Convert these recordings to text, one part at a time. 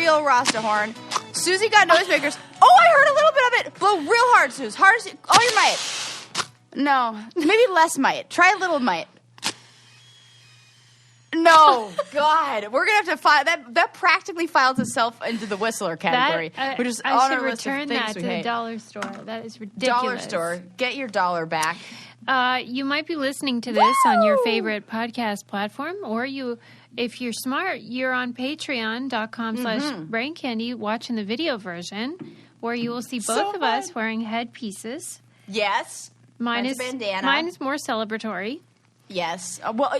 real Rasta horn. Susie got noisemakers. Oh, I heard a little bit of it. Blow real hard, Suze. Hard as all your might. No, maybe less might. Try a little might. No, God, we're gonna have to file that. Practically files itself into the whistler category, which is I should return that to the dollar store. That is ridiculous. Dollar store, get your dollar back. You might be listening to this on your favorite podcast platform, or if you're smart, you're on patreon.com/braincandy watching the video version, where you will see both of us wearing headpieces. Yes, mine is bandana. Mine is more celebratory. Yes. Well,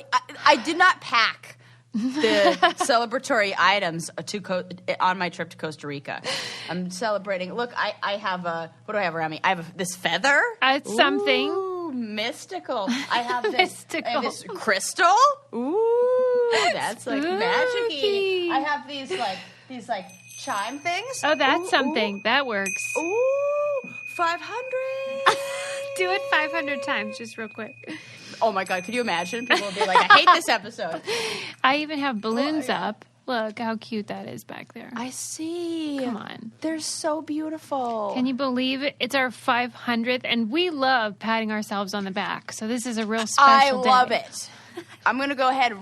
I did not pack the celebratory items on my trip to Costa Rica. I'm celebrating. Look, I have what do I have around me? I have this feather. It's something. Ooh, mystical. I have this, mystical. I have this crystal. Ooh, that's like magic-y. I have these chime things. Oh, that's something. Ooh. That works. Ooh, 500. Do it 500 times, just real quick. Oh my God, could you imagine? People will be like, I hate this episode. I even have balloons up. Look how cute that is back there. I see. Come on. They're so beautiful. Can you believe it? It's our 500th, and we love patting ourselves on the back. So this is a real special day. I love it. I'm going to go ahead.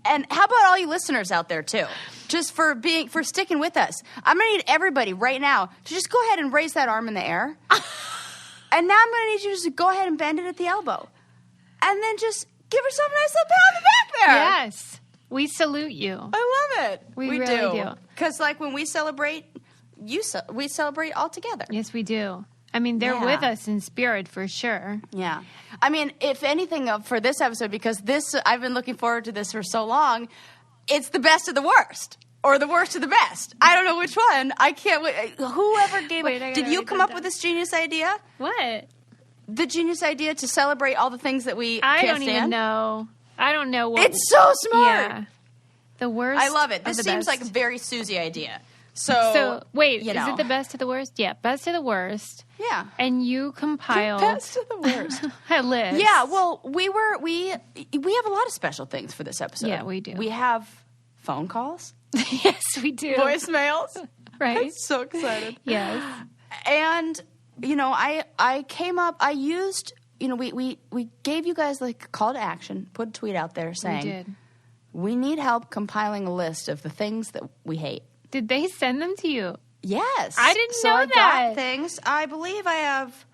And how about all you listeners out there, too? Just for sticking with us. I'm going to need everybody right now to just go ahead and raise that arm in the air. And now I'm going to need you to just go ahead and bend it at the elbow. And then just give yourself a nice little pat on the back there. Yes. We salute you. I love it. We really do. Because, when we celebrate, we celebrate all together. Yes, we do. I mean, they're with us in spirit for sure. Yeah. I mean, if anything, for this episode, because I've been looking forward to this for so long, it's the best of the worst. Or the worst of the best. I don't know which one. I can't wait. Whoever gave it. Did you come up with this genius idea? What? The genius idea to celebrate all the things that we can't stand? Even know. I don't know what. It's so smart. Yeah. The worst. I love it. This seems like a very Susie idea. So wait, is it the best of the worst? Yeah, best of the worst. Yeah. And you compiled the best of the worst a list. Yeah. Well, we have a lot of special things for this episode. Yeah, we do. We have phone calls. Yes, we do. Voicemails. Right. I'm so excited. Yes. And I came up. I used. We gave you guys a call to action. Put a tweet out there saying we need help compiling a list of the things that we hate. Did they send them to you? Yes. I didn't know I that. got things. I believe I have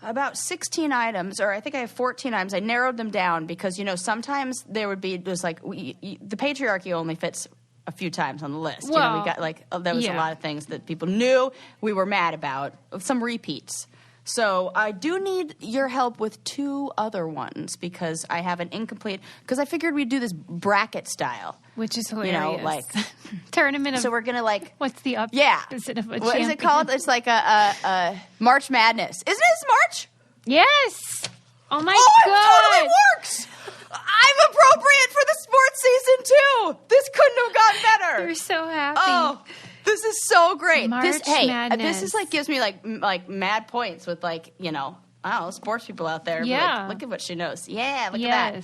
about 16 items, or I think I have 14 items. I narrowed them down because, sometimes there would be, the patriarchy only fits a few times on the list. Well, we got there was a lot of things that people knew we were mad about, some repeats. So I do need your help with 2 other ones because I have an incomplete. Because I figured we'd do this bracket style, which is hilarious. Tournament. So we're gonna what's the opposite of a what champion? is it called? It's like a March Madness, isn't it? March. Yes. Oh my God! It totally works. I'm appropriate for the sports season too. This couldn't have gotten better. You're so happy. Oh. This is so great. March Madness. This is gives me mad points with I don't know, sports people out there. Yeah. Look at what she knows. Yeah, look at that.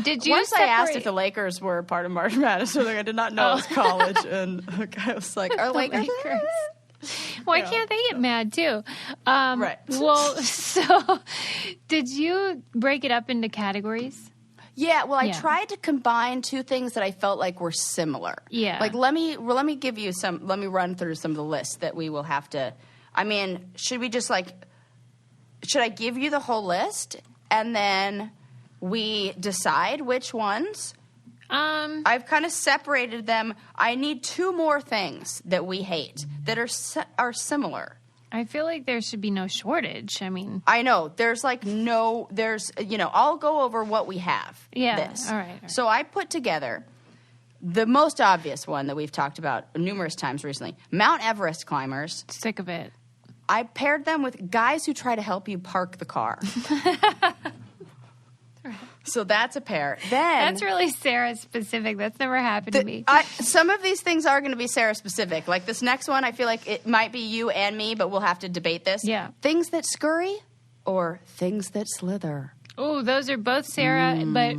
Did you Once I asked if the Lakers were part of March Madness, I did not know it was college, and the guy was like, "Are Lakers?" Why can't they get mad too? Right. Well, so did you break it up into categories? Yeah, well, I tried to combine 2 things that I felt like were similar. Yeah. Let me give you some. Let me run through some of the lists that we will have to. I mean, should we just should I give you the whole list and then we decide which ones? I've kind of separated them. I need 2 more things that we hate that are similar. I feel like there should be no shortage. I mean, I know there's I'll go over what we have. Yeah. All right. So I put together the most obvious one that we've talked about numerous times recently: Mount Everest climbers. Sick of it. I paired them with guys who try to help you park the car. So that's a pair. Then that's really Sarah specific. That's never happened to me. Some of these things are going to be Sarah specific. Like this next one, I feel like it might be you and me, but we'll have to debate this. Yeah. Things that scurry or things that slither. Oh, those are both Sarah, but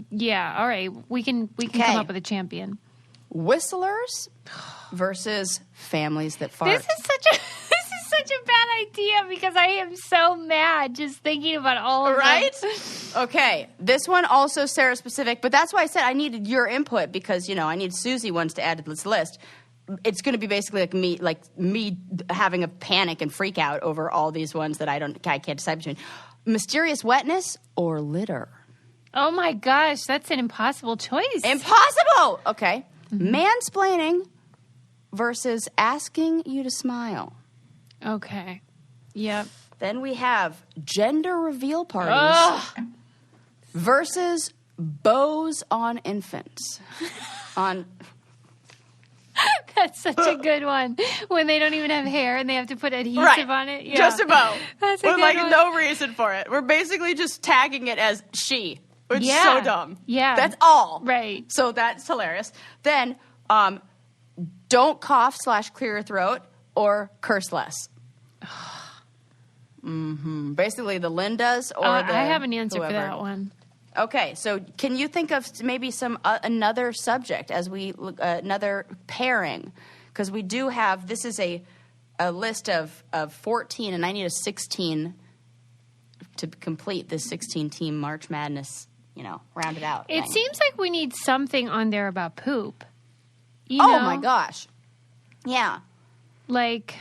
Yeah, all right. We can come up with a champion. Whistlers versus families that fart. This is such a bad idea because I am so mad just thinking about all of Right? them. Okay. This one also Sarah specific, but that's why I said I needed your input because, I need Susie ones to add to this list. It's going to be basically like me having a panic and freak out over all these ones that I can't decide between. Mysterious wetness or litter? Oh my gosh, that's an impossible choice. Impossible! Okay. Mansplaining versus asking you to smile. Okay. Yep. Then we have gender reveal parties versus bows on infants. That's such a good one. When they don't even have hair and they have to put adhesive on it. Yeah. Just a bow. That's a With good one. no reason for it. We're basically just tagging it as she. Which is Yeah. so dumb. Yeah. That's all. Right. So that's hilarious. Then, don't cough / clear your throat or curse less. Basically the Lindas or the I have an answer whoever. for that one. Okay, so can you think of maybe some another subject as we another pairing? Because we do have this is a list of 14, and I need a 16 to complete this 16-team March Madness. Round it out. It thing. seems like we need something on there about poop. Oh my gosh! Yeah, like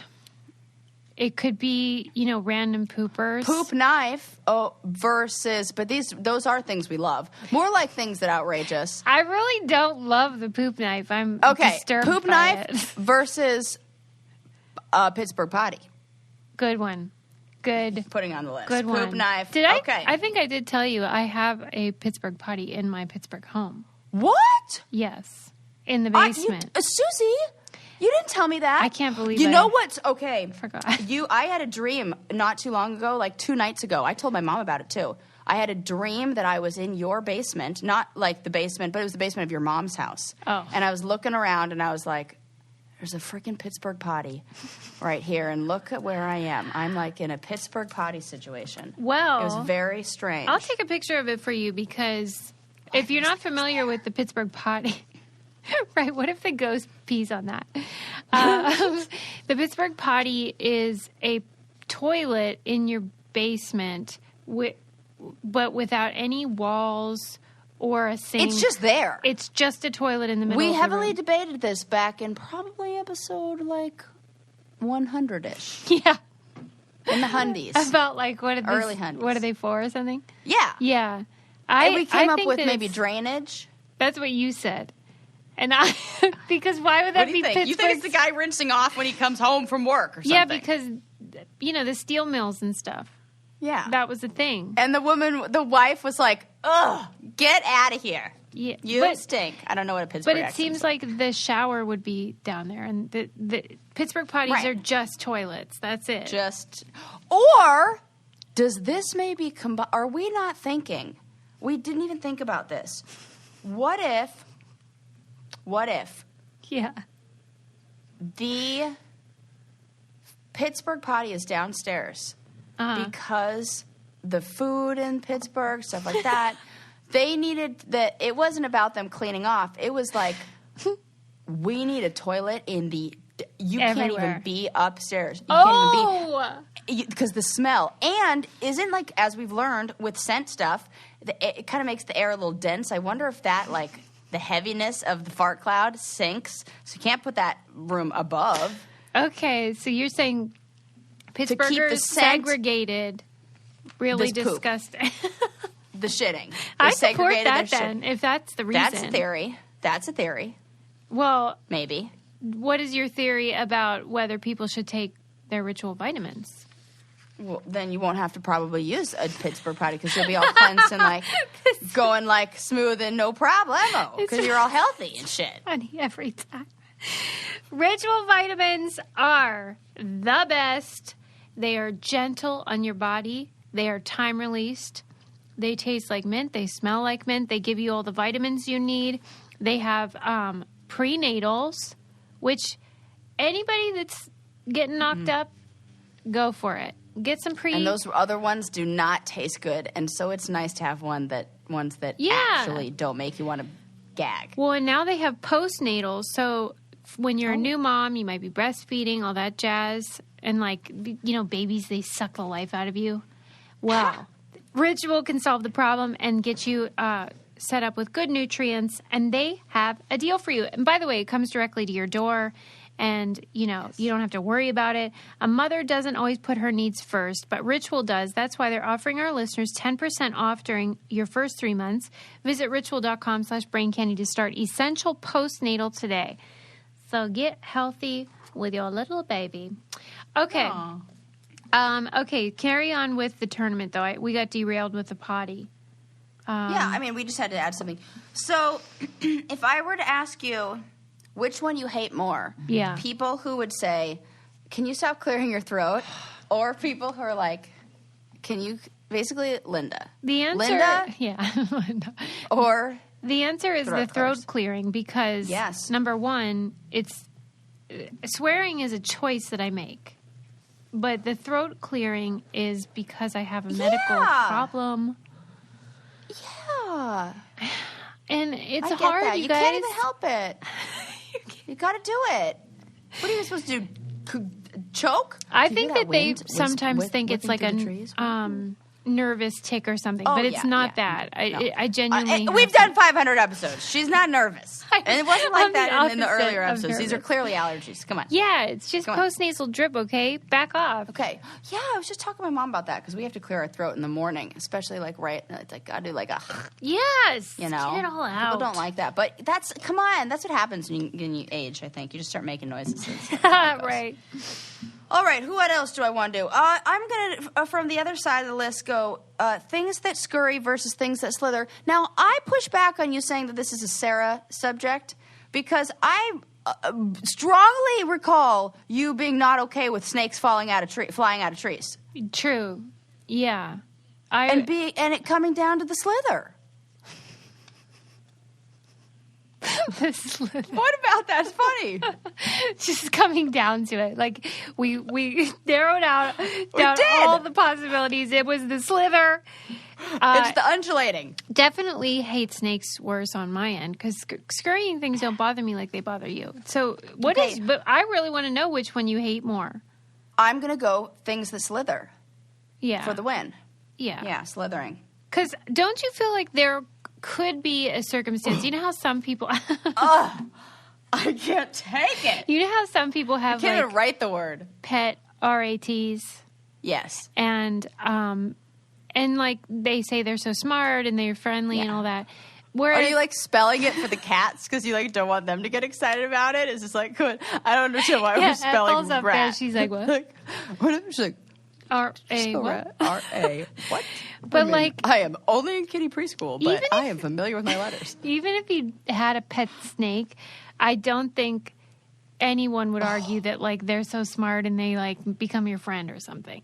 it could be random poopers. poop knife. Versus, but those are things we love. More like things that outrage us. I really don't love the poop knife. I'm Okay, disturbed poop by knife it. versus Pittsburgh potty. Good one. Good. Putting on the list. Good one. Poop knife. Did I? Okay. I think I did tell you I have a Pittsburgh potty in my Pittsburgh home. What? Yes, in the basement. Susie, you didn't tell me that. I can't believe You I know what's okay? forgot. I had a dream not too long ago, like 2 nights ago. I told my mom about it too. I had a dream that I was in your basement, not like the basement, but it was the basement of your mom's house. Oh. And I was looking around and I was like, there's a freaking Pittsburgh potty right here, and look at where I am. I'm like in a Pittsburgh potty situation. Well, it was very strange. I'll take a picture of it for you because if you're not familiar with the Pittsburgh potty, right? What if the ghost pees on that? The Pittsburgh potty is a toilet in your basement, but without any walls or a sink. It's just there. It's just a toilet in the middle. We of the heavily room. debated this back in probably episode like 100-ish. Yeah. In the hundies. About like what are they? Early hundies. What are they for or something? Yeah. Yeah. And we came up think with that maybe it's- drainage. That's what you said. And I, because why would that What do you be think? Pittsburgh? You think it's the guy rinsing off when he comes home from work or something? Yeah, because, the steel mills and stuff. Yeah. That was the thing. And the wife was like, ugh, get out of here. Yeah, You stink. I don't know what a Pittsburgh But it accent seems is. like the shower would be down there. And the Pittsburgh potties Right. are just toilets. That's it. Or does this maybe are we not thinking? We didn't even think about this. What if Yeah. the Pittsburgh potty is downstairs because the food in Pittsburgh, stuff like that, they needed that. It wasn't about them cleaning off. It was like, we need a toilet in the. You can't Everywhere. even be upstairs. You can't even be. Oh! Because the smell. And isn't like, as we've learned with scent stuff, it kind of makes the air a little dense. I wonder if that, like, the heaviness of the fart cloud sinks. So you can't put that room above. Okay, so you're saying Pittsburghers scent- segregated, really This poop. disgusting. The shitting. They I support segregated that their then, shit. if that's the reason. That's a theory. Well, Maybe. what is your theory about whether people should take their ritual vitamins? Well, then you won't have to probably use a Pittsburgh potty because you'll be all cleansed and like going like smooth and no problemo because you're all healthy and shit. Funny every time. Ritual vitamins are the best. They are gentle on your body. They are time released. They taste like mint. They smell like mint. They give you all the vitamins you need. They have prenatals, which anybody that's getting knocked up, go for it. Get some And those other ones do not taste good, and so it's nice to have one that ones that Yeah. actually don't make you want to gag. Well, and now they have postnatal. So when you're a new mom, you might be breastfeeding, all that jazz. And like, babies, they suck the life out of you. Well, Ritual can solve the problem and get you set up with good nutrients. And they have a deal for you. And by the way, it comes directly to your door. And, you don't have to worry about it. A mother doesn't always put her needs first, but Ritual does. That's why they're offering our listeners 10% off during your first 3 months. Visit ritual.com/braincandy to start Essential Postnatal today. So get healthy with your little baby. Okay. Okay, carry on with the tournament, though. We got derailed with the potty. We just had to add something. So if I were to ask you which one you hate more, people who would say, can you stop clearing your throat? Or people who are like, can you, basically Linda. The answer, Linda? Yeah, Linda. Or the answer is the throat clearing because, number one, swearing is a choice that I make. But the throat clearing is because I have a medical problem. Yeah. And it's I hard, get that. you You guys. can't even help it. You got to do it. What are you supposed to do? Choke? I think that they sometimes think it's like a nervous tick or something, but it's not that. I genuinely we've done 500 episodes. She's not nervous. And it wasn't like that in the earlier episodes. These are clearly allergies. Come on. Yeah, it's just postnasal drip, okay? Back off. Okay. Yeah, I was just talking to my mom about that because we have to clear our throat in the morning, especially like it's like I do like a yes, get it all out. People don't like that, but that's what happens when you age. I think you just start making noises. Right. All right, what else do I want to do? I'm going to, from the other side of the list, go things that scurry versus things that slither. Now, I push back on you saying that this is a Sarah subject because I strongly recall you being not okay with snakes flying out of trees. True. Yeah. And it coming down to the slither. What about that's funny? Just coming down to it, like we narrowed down all the possibilities. It was the slither. It's the undulating. Definitely hate snakes worse on my end because scurrying things don't bother me like they bother you. So what is? But I really want to know which one you hate more. I'm gonna go things that slither. Yeah, for the win. Yeah, slithering. Because don't you feel like there could be a circumstance? You know how some people... I can't take it. You know how some people have, I can't even write the word. Pet RATs? Yes. And like, they say they're so smart and they're friendly and all that. Whereas, are you, like, spelling it for the cats because you, like, don't want them to get excited about it? It's just like, good. I don't understand why we're spelling up rat. there, she's like, what? She's like... R-A what? R-A what? But I am only in kiddie preschool, but I am familiar with my letters. Even if you had a pet snake, I don't think anyone would argue that, like, they're so smart and they, like, become your friend or something.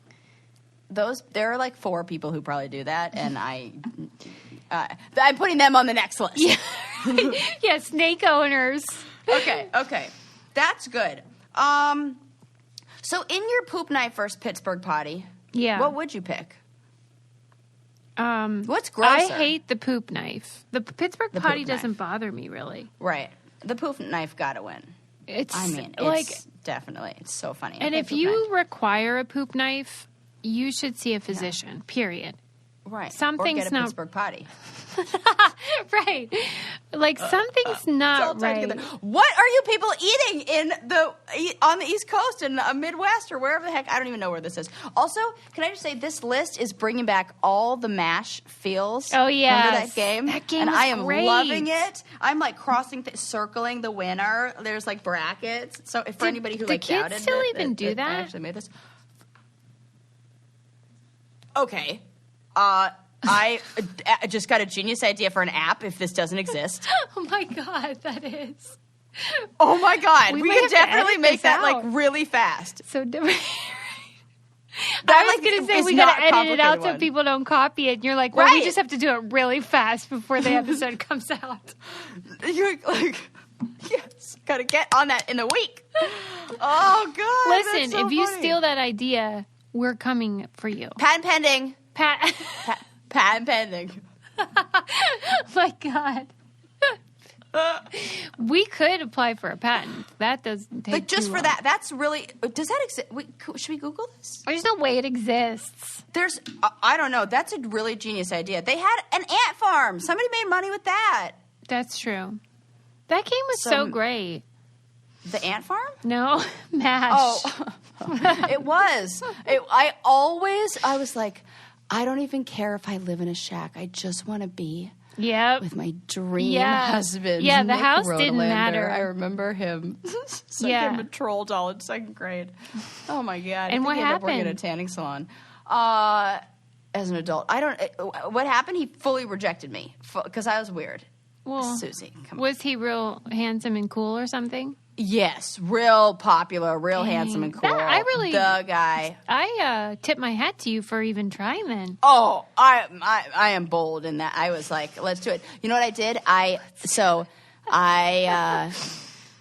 There are, like, 4 people who probably do that, and I'm putting them on the next list. Yeah, yeah, snake owners. Okay. That's good. So in your poop night versus Pittsburgh potty, what would you pick? What's grosser? I hate the poop knife. The Pittsburgh potty doesn't bother me, really. Right. The poop knife got to win. It's definitely, it's so funny. And if you require a poop knife, you should see a physician, period. Right. Something's or get a Pittsburgh potty. Right. Like, something's not right. What are you people eating on the East Coast and the Midwest or wherever the heck? I don't even know where this is. Also, can I just say this list is bringing back all the MASH feels. Oh, yeah. Remember that game? That game and was I am great. loving it. I'm like circling the winner. There's like brackets. So for anybody who like doubted kids still even do that? I actually made this. Okay. I just got a genius idea for an app if this doesn't exist. Oh, my God, that is. Oh, my God. We can definitely make that, out. like, really fast. So different. I was going to say we got to edit it out so people don't copy it. And you're like, well, we just have to do it really fast before the episode comes out. You're like, yes, got to get on that in a week. Oh, God. Listen, if you steal that idea, we're coming for you. Patent pending. Patent pending. My God. We could apply for a patent. That doesn't take Like, just too for long. that. That's really... Does that exist? Should we Google this? There's no way it exists. There's... I don't know. That's a really genius idea. They had an ant farm. Somebody made money with that. That's true. That game was so great. The ant farm? No, MASH. Oh, it was. I was like, I don't even care if I live in a shack. I just want to be with my dream husband. Yeah, the Nick house Rhodelander. didn't matter. I remember him. Him a troll doll in 2nd grade. Oh my God. And what he ended up working at a happened? tanning salon. As an adult. What happened? He fully rejected me because I was weird. Well, Susie, come on. was he real handsome and cool or something? Yes, real popular, real handsome and cool. The guy. I tip my hat to you for even trying then. Oh, I am bold in that. I was like, let's do it. You know what I did? It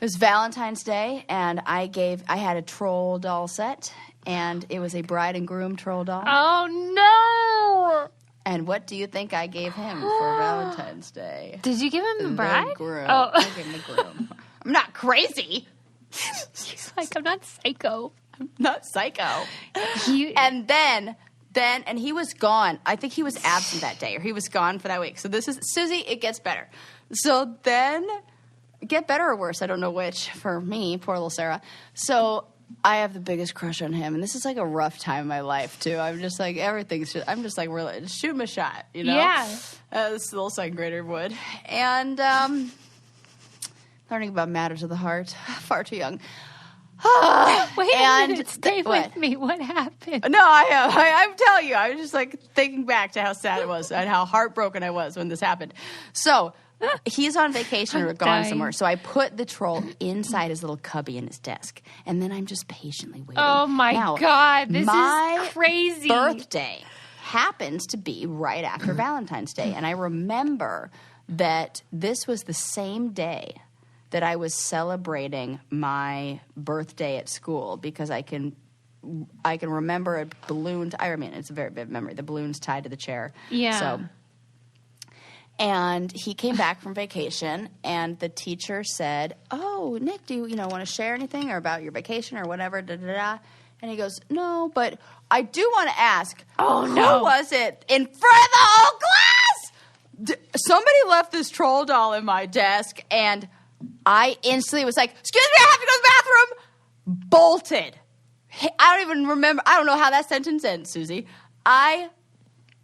was Valentine's Day, and I had a troll doll set, and it was a bride and groom troll doll. Oh, no! And what do you think I gave him for Valentine's Day? Did you give him the bride? The groom. Oh. I gave him the groom. I'm not crazy. She's like, I'm not psycho. Not psycho. And then he was gone. I think he was absent that day, or he was gone for that week. So this is, Susie, it gets better. So then, get better or worse, I don't know which, for me, poor little Sarah. So I have the biggest crush on him, and this is like a rough time in my life, too. I'm just like, I'm just like, really, shoot him a shot, you know? Yeah. This little 2nd grader would. And, learning about matters of the heart, far too young. Wait a minute, stay with me. What happened? No, I'm telling you. I was just like thinking back to how sad it was and how heartbroken I was when this happened. So he's on vacation or gone somewhere. So I put the troll inside his little cubby in his desk. And then I'm just patiently waiting. Oh, my God. This is crazy. My birthday happens to be right after Valentine's Day. And I remember that this was the same day that I was celebrating my birthday at school, because I can remember a balloon. It's a very vivid memory. The balloon's tied to the chair. Yeah. So, and he came back from vacation, and the teacher said, "Oh, Nick, do you want to share anything or about your vacation or whatever?" Da, da, da. And he goes, "No, but I do want to ask. Who was it in front of the whole class? Somebody left this troll doll in my desk, and I instantly was like, excuse me, I have to go to the bathroom. Bolted. I don't even remember. I don't know how that sentence ends, Susie. I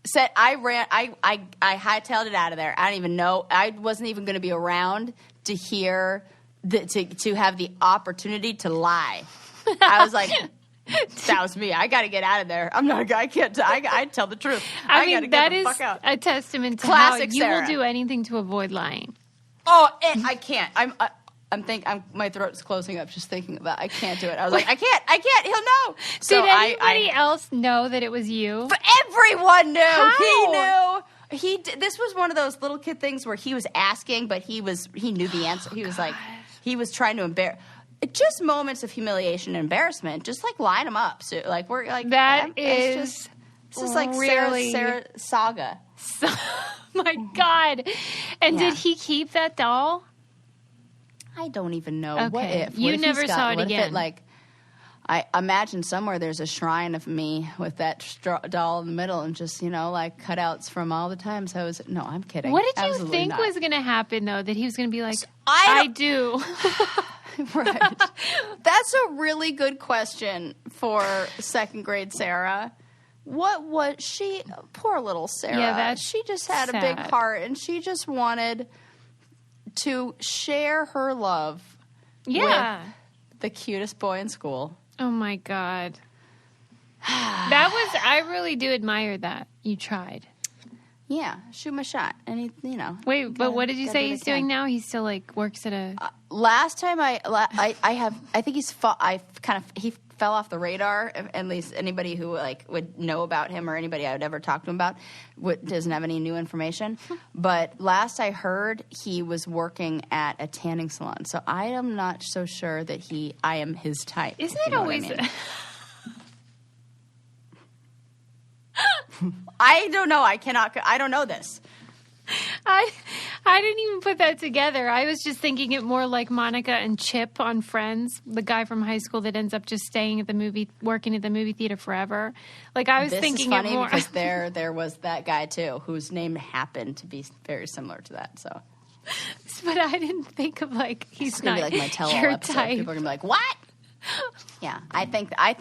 said I hightailed it out of there. I don't even know. I wasn't even going to be around to hear, to have the opportunity to lie. I was like, that was me. I got to get out of there. I can't. I tell the truth. I got to get the fuck out. That is a testament to Classic how you Sarah. will do anything to avoid lying. Oh, I can't. My throat's closing up just thinking about it. I can't do it. I was like, I can't. He'll know. So Did anybody else know that it was you? But everyone knew. How? He knew. This was one of those little kid things where he was asking, but he knew the answer. He was like, he was trying to embarrass. Just moments of humiliation and embarrassment, just like line them up. So like we're like this is like really Sarah saga. My God. And Yeah. did he keep that doll? I don't even know. Okay. What if? You What if never he's got- saw it what if again. I imagine somewhere there's a shrine of me with that doll in the middle, and just like cutouts from all the times I was. No, I'm kidding. What did you Absolutely think not. was going to happen, though? That he was going to be like, I I do. Right. That's a really good question for 2nd grade Sarah. What was she? Poor little Sarah. Yeah, she just had a big sad. heart, and she just wanted to share her love Yeah. with the cutest boy in school. Oh, my God. I really do admire that. You tried. Yeah, shoot my shot. And he, Wait, but what did you gotta say do what he's I can. doing now? He still works at a. Last time I think he fell off the radar. At least anybody who would know about him, or anybody I would ever talk to him about, doesn't have any new information. But last I heard, he was working at a tanning salon. So I am not so sure that I am his type. Isn't if it you know always? what I mean. I don't know. I don't know this. I didn't even put that together. I was just thinking it more like Monica and Chip on Friends, the guy from high school that ends up just staying at the working at the movie theater forever. Like I was thinking this is funny it more because there was that guy too whose name happened to be very similar to that. So, but I didn't think of like he's gonna not be like my tell-all your episode. type. People are gonna be like, "What?" Yeah, I think I'm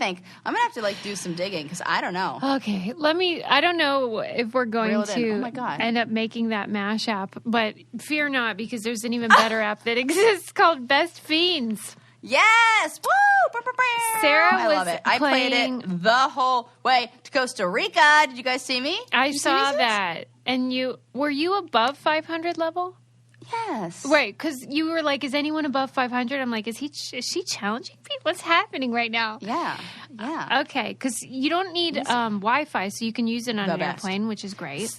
gonna have to like do some digging because I don't know. Okay, I don't know if we're going Reel it in. to Oh my God. end up making that MASH app, but fear not because there's an even better app that exists called Best Fiends. Yes! Woo! Brr, brr, brr. Sarah I love was it. I played playing- it the whole way to Costa Rica. Did you guys see me? I Did you see me, saw sis? that. And were you above 500 level? Yes. Right, because you were like, is anyone above 500? I'm like, is she challenging people? What's happening right now? Yeah. Yeah. Okay, because you don't need Wi-Fi, so you can use it on The an best. airplane, which is great.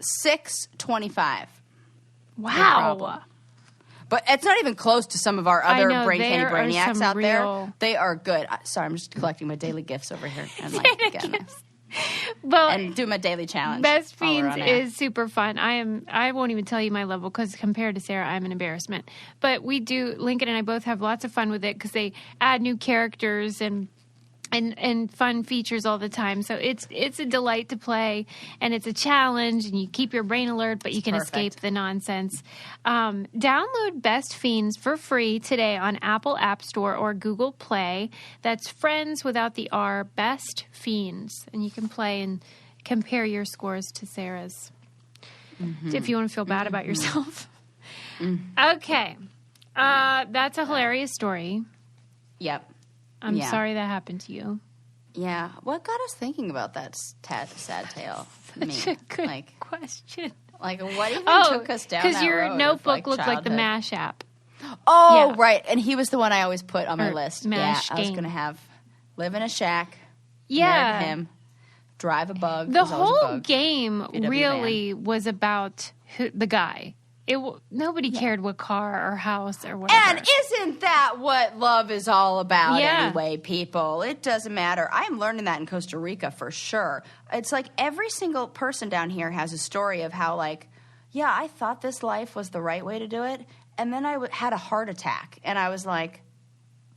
625. Wow. problem. But it's not even close to some of our other know, brain candy there are brainiacs some out there. real- They are good. Sorry, I'm just collecting my daily gifts over here and like getting this. Well, And do my daily challenge. Best while we're Fiends on air. is super fun. I won't even tell you my level because compared to Sarah, I'm an embarrassment. But Lincoln and I both have lots of fun with it because they add new characters and fun features all the time. So it's a delight to play, and it's a challenge, and you keep your brain alert, but you can perfect. escape the nonsense. Download Best Fiends for free today on Apple App Store or Google Play. That's Friends without the R, Best Fiends. And you can play and compare your scores to Sarah's if you want to feel bad about yourself. Okay. That's a hilarious story. Yep. I'm Yeah. sorry that happened to you. Yeah. What got us thinking about that sad tale? Me. Such a good Like, question. what even Oh, took us down that because your road of, notebook looked like the childhood? MASH app. Oh, Yeah. right. And he was the one I always put on my Or list. MASH I was game. going to live in a shack, Yeah. marry him, drive a bug. The There's always a whole bug. game VW really was about the guy. Nobody cared what car or house or whatever. And isn't that what love is all about Yeah. anyway, people? It doesn't matter. I'm learning that in Costa Rica for sure. It's like every single person down here has a story of how, like, yeah, I thought this life was the right way to do it, and then I had a heart attack, and I was like,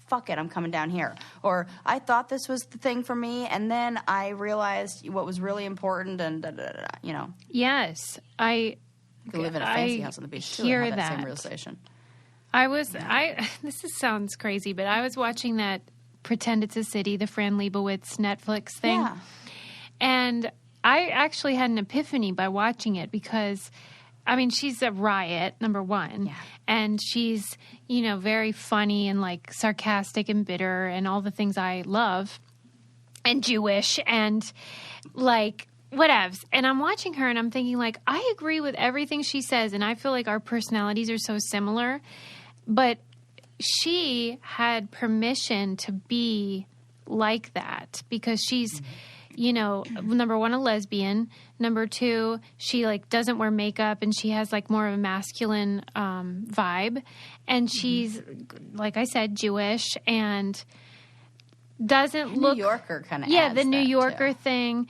fuck it, I'm coming down here. Or I thought this was the thing for me, and then I realized what was really important, and da-da-da-da, you know. Yes, You could live in a fancy I house on the beach, too, hear and have that same that. realization. Sounds crazy, but I was watching that Pretend It's a City, the Fran Lebowitz Netflix thing. Yeah. And I actually had an epiphany by watching it because, I mean, she's a riot, number one. Yeah. And she's, very funny and like sarcastic and bitter and all the things I love, and Jewish and like whatevs. And I'm watching her and I'm thinking, like, I agree with everything she says. And I feel like our personalities are so similar. But she had permission to be like that because she's, number one, a lesbian. Number two, she like doesn't wear makeup and she has like more of a masculine vibe. And she's, like I said, Jewish and doesn't look New Yorker kind of the New that, Yorker too. thing.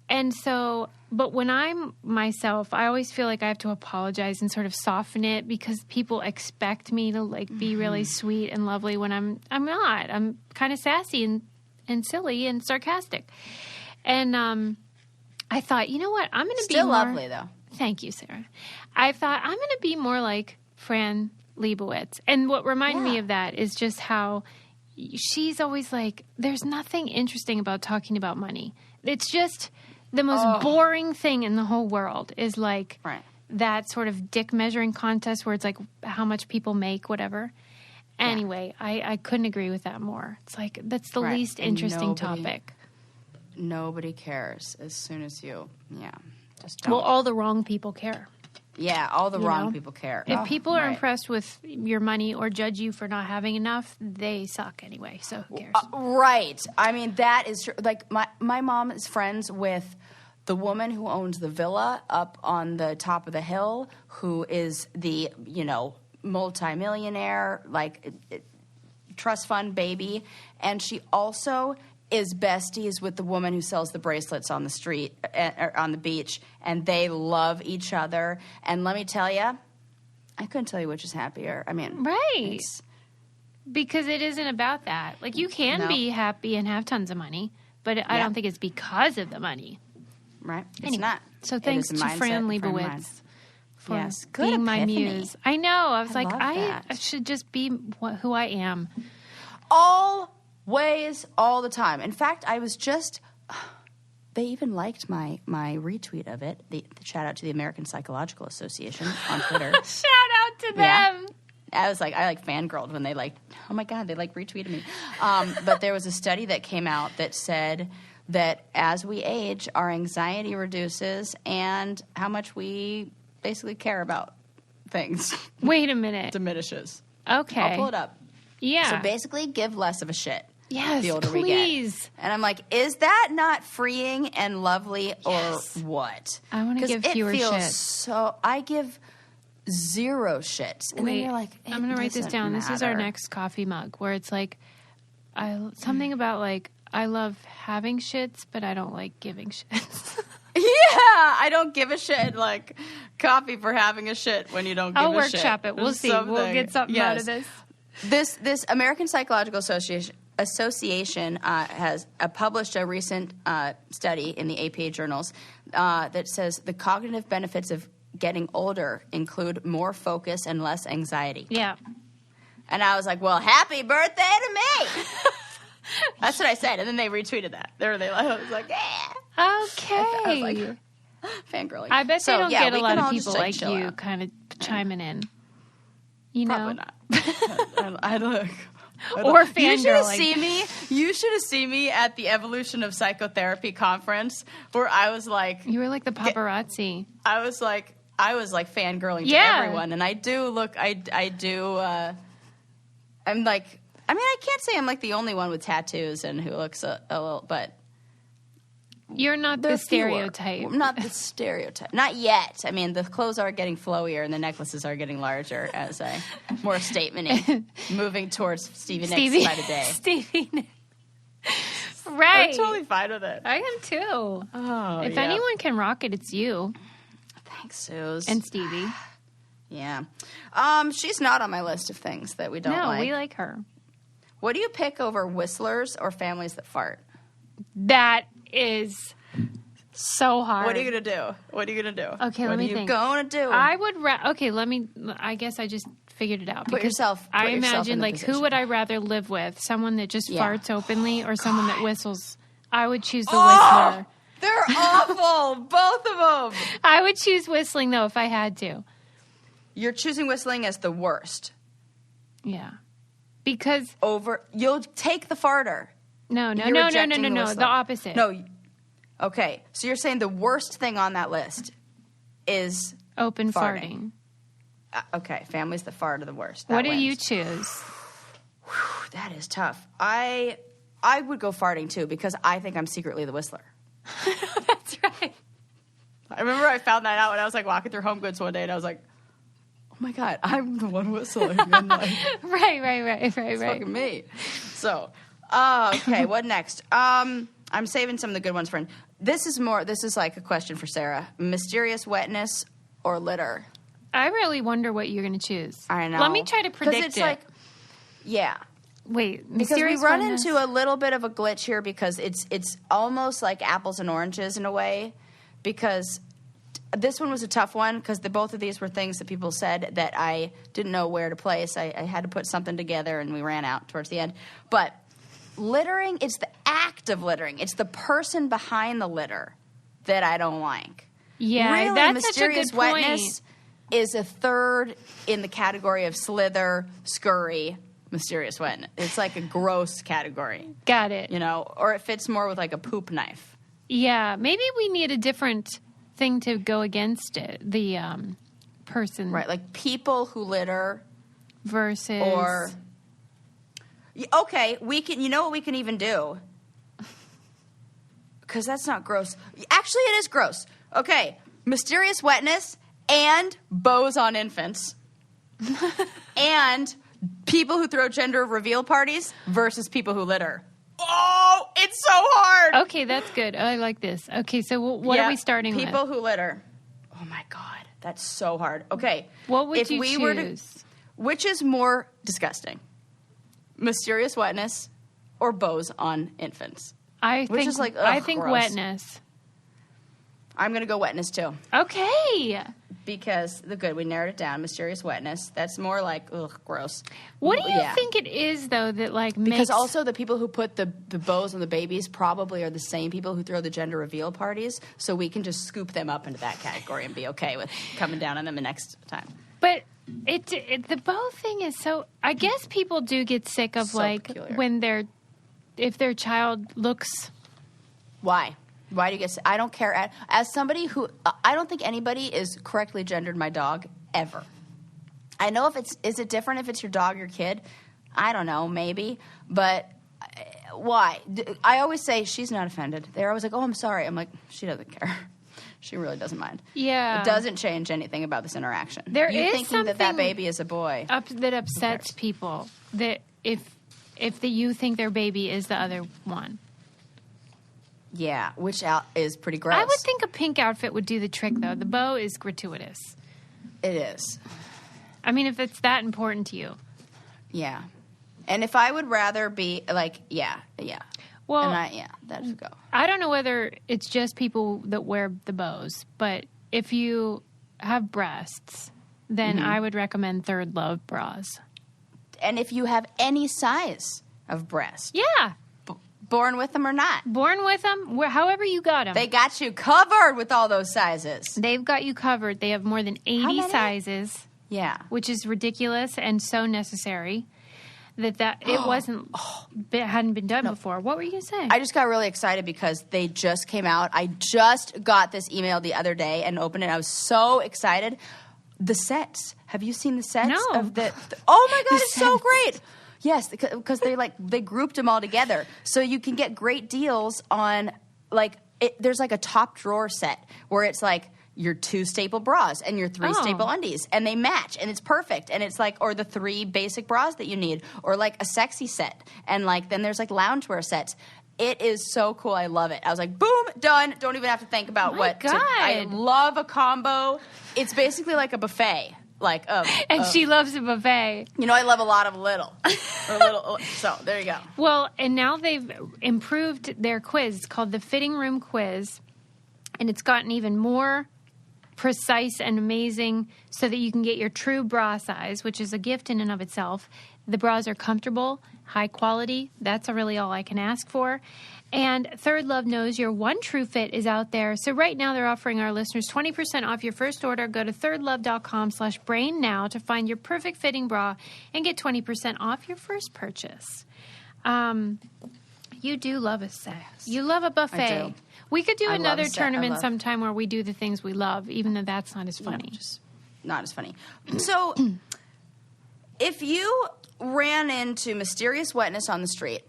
And so, but when I'm myself, I always feel like I have to apologize and sort of soften it because people expect me to like be really sweet and lovely when I'm not. I'm kind of sassy and silly and sarcastic. And I thought, you know what? I'm going to be Still more lovely, though. Thank you, Sarah. I thought I'm going to be more like Fran Lebowitz. And what reminded me Yeah. of that is just how she's always like, there's nothing interesting about talking about money. It's just the most boring thing in the whole world is like Right. that sort of dick measuring contest where it's like how much people make, whatever. Anyway, I couldn't agree with that more. It's like that's the Right. least And interesting nobody- topic. Nobody cares as soon as you, just don't. Well, all the wrong people care. Yeah, all the You wrong know? people care. If Oh, people are right. impressed with your money or judge you for not having enough, they suck anyway. So who cares? Right. I mean, that is true. Like, my mom is friends with the woman who owns the villa up on the top of the hill, who is the, multimillionaire, like, trust fund baby. And she also is besties with the woman who sells the bracelets on the street, or on the beach, and they love each other. And let me tell you, I couldn't tell you which is happier. I mean, Right. Because it isn't about that. Like, you can be happy and have tons of money, but I don't think it's because of the money. Right? It's Anyway, not. So thanks to Fran Lebowitz for Good being my epiphany. muse. I know. I was like, love I that. should just be who I am. Always, all the time. In fact, I was just... They even liked my retweet of it. The shout out to the American Psychological Association on Twitter. Shout out to them. Yeah. I fangirled when they oh my God, they retweeted me. But there was a study that came out that said that as we age, our anxiety reduces and how much we basically care about things Wait a minute. diminishes. Okay. I'll pull it up. Yeah. So basically, give less of a shit. Yes, the older we please. get. And I'm like, is that not freeing and lovely or what? I wanna give fewer it feels shits. so. I give zero shits. And then Wait, you're like, I'm going to write this down. This is our next coffee mug where it's like, something about like, I love having shits, but I don't like giving shits. Yeah, I don't give a shit. Like, coffee for having a shit when you don't give I'll a shit. workshop it. We'll There's see. We'll get something out of this. This American Psychological Association has published a recent study in the APA journals that says the cognitive benefits of getting older include more focus and less anxiety. Yeah. And I was like, well, happy birthday to me. That's what I said. And then they retweeted that. I was like, yeah. Okay. I was like, fangirling. I bet they don't get a lot of people just, like chill you out. kind of chiming in. You know? Probably not. I look. Or You should have fangirling. seen me. You should have seen me at the Evolution of Psychotherapy conference where I was like, You were like the paparazzi. I was like fangirling to Yeah. everyone, and I do look. I do. I'm like. I mean, I can't say I'm like the only one with tattoos and who looks a little, but You're not there the are fewer. stereotype. Not the stereotype. Not yet. I mean, the clothes are getting flowier and the necklaces are getting larger as I more statement-y, moving towards Stevie Nicks by the day. Stevie Nicks. Right. I'm totally fine with it. I am too. Oh, If yeah. anyone can rock it, it's you Thanks, Suze. and Stevie. Yeah. She's not on my list of things that we don't No, like. we like her. What do you pick over whistlers or families that fart? That is so hard. What are you going to do? What are you going to do? Okay, let me think. What are you going to do? I would okay, I guess I just figured it out. Put because yourself I in imagine the like position. who would I rather live with? Someone that just Yeah. farts openly or someone that whistles? I would choose the Oh! whistler. They're awful. Both of them. I would choose whistling though if I had to. You're choosing whistling as the worst. Yeah. Because You'll take the farter. no, You're rejecting the the whistler. opposite. No. Okay. So you're saying the worst thing on that list is Open farting. farting. Okay, families that fart are the worst. That What do wins. you choose? That is tough. I would go farting too because I think I'm secretly the whistler. That's right. I remember I found that out when I was like walking through Home Goods one day and I was like, oh my God, I'm the one whistling. And like, Right. fucking me. So, okay, what next? I'm saving some of the good ones for. This is like a question for Sarah. Mysterious wetness or litter? I really wonder what you're going to choose. I know. Let me try to 'Cause predict it's it. like, yeah. Wait, Because we mysterious run wetness? into a little bit of a glitch here because it's almost like apples and oranges in a way because this one was a tough one because both of these were things that people said that I didn't know where to place. I had to put something together and we ran out towards the end. But littering, it's the act of littering. It's the person behind the litter that I don't like. Yeah, really, that's such a mysterious good point. wetness is a third in the category of slither, scurry, mysterious wetness. It's like a gross category, Got it. you know, or it fits more with like a poop knife. Yeah, maybe we need a different thing to go against it. The person Right, like people who litter versus or... Okay, we can. You know what we can even do? Because that's not gross. Actually, it is gross. Okay, mysterious wetness and bows on infants. And people who throw gender reveal parties versus people who litter. Oh, it's so hard. Okay, that's good. I like this. Okay, so what are we starting with? People who litter. Oh, my God. That's so hard. Okay. What would you choose? Which is more disgusting? Mysterious wetness or bows on infants? I think gross. wetness. I'm going to go wetness, too. Okay. Because, we narrowed it down. Mysterious wetness. That's more like, gross. What do you think it is, though, that, Because also the people who put the bows on the babies probably are the same people who throw the gender reveal parties, so we can just scoop them up into that category and be okay with coming down on them the next time. But the bow thing is so... I guess people do get sick of, peculiar. If their child looks... Why? Why do you get... I don't care. As somebody who... I don't think anybody is correctly gendered my dog, ever. I know if it's... Is it different if it's your dog or your kid? I don't know, maybe. But why? I always say, she's not offended. They're always like, oh, I'm sorry. I'm like, she doesn't care. She really doesn't mind. Yeah. It doesn't change anything about this interaction. You is thinking something that baby is a boy. That upsets people. That if you think their baby is the other one. Yeah, which is pretty gross. I would think a pink outfit would do the trick, though. The bow is gratuitous. It is. I mean, if it's that important to you. Yeah. And if I would rather be, yeah. Well, that'd go. I don't know whether it's just people that wear the bows, but if you have breasts, then I would recommend Third Love bras. And if you have any size of breast. Yeah. Born with them or not. Born with them, however you got them. They got you covered with all those sizes. They've got you covered. They have more than 80 sizes. Yeah. Which is ridiculous and so necessary that it hadn't been done before. What were you going to say? I just got really excited because they just came out. I just got this email the other day and opened it. I was so excited. The sets. Have you seen the sets? No. Oh my God, it's so great. Yes, because they grouped them all together, so you can get great deals on there's a top drawer set where it's your 2 staple bras and your 3 staple undies, and they match, and it's perfect, and it's or the 3 basic bras that you need, or a sexy set, and then there's loungewear sets. It is so cool. I love it. I was like, boom, done. Don't even have to think about I love a combo. It's basically like a buffet. She loves a buffet. I love a lot of little. So, there you go. Well, and now they've improved their quiz. It's called the Fitting Room Quiz. And it's gotten even more precise and amazing so that you can get your true bra size, which is a gift in and of itself. The bras are comfortable, high quality. That's really all I can ask for. And Third Love knows your one true fit is out there. So right now they're offering our listeners 20% off your first order. Go to thirdlove.com/brain now to find your perfect fitting bra and get 20% off your first purchase. You do love a set. You love a buffet. I do. We could do another tournament sometime where we do the things we love, even though that's not as funny. No, just not as funny. So if you ran into mysterious wetness on the street,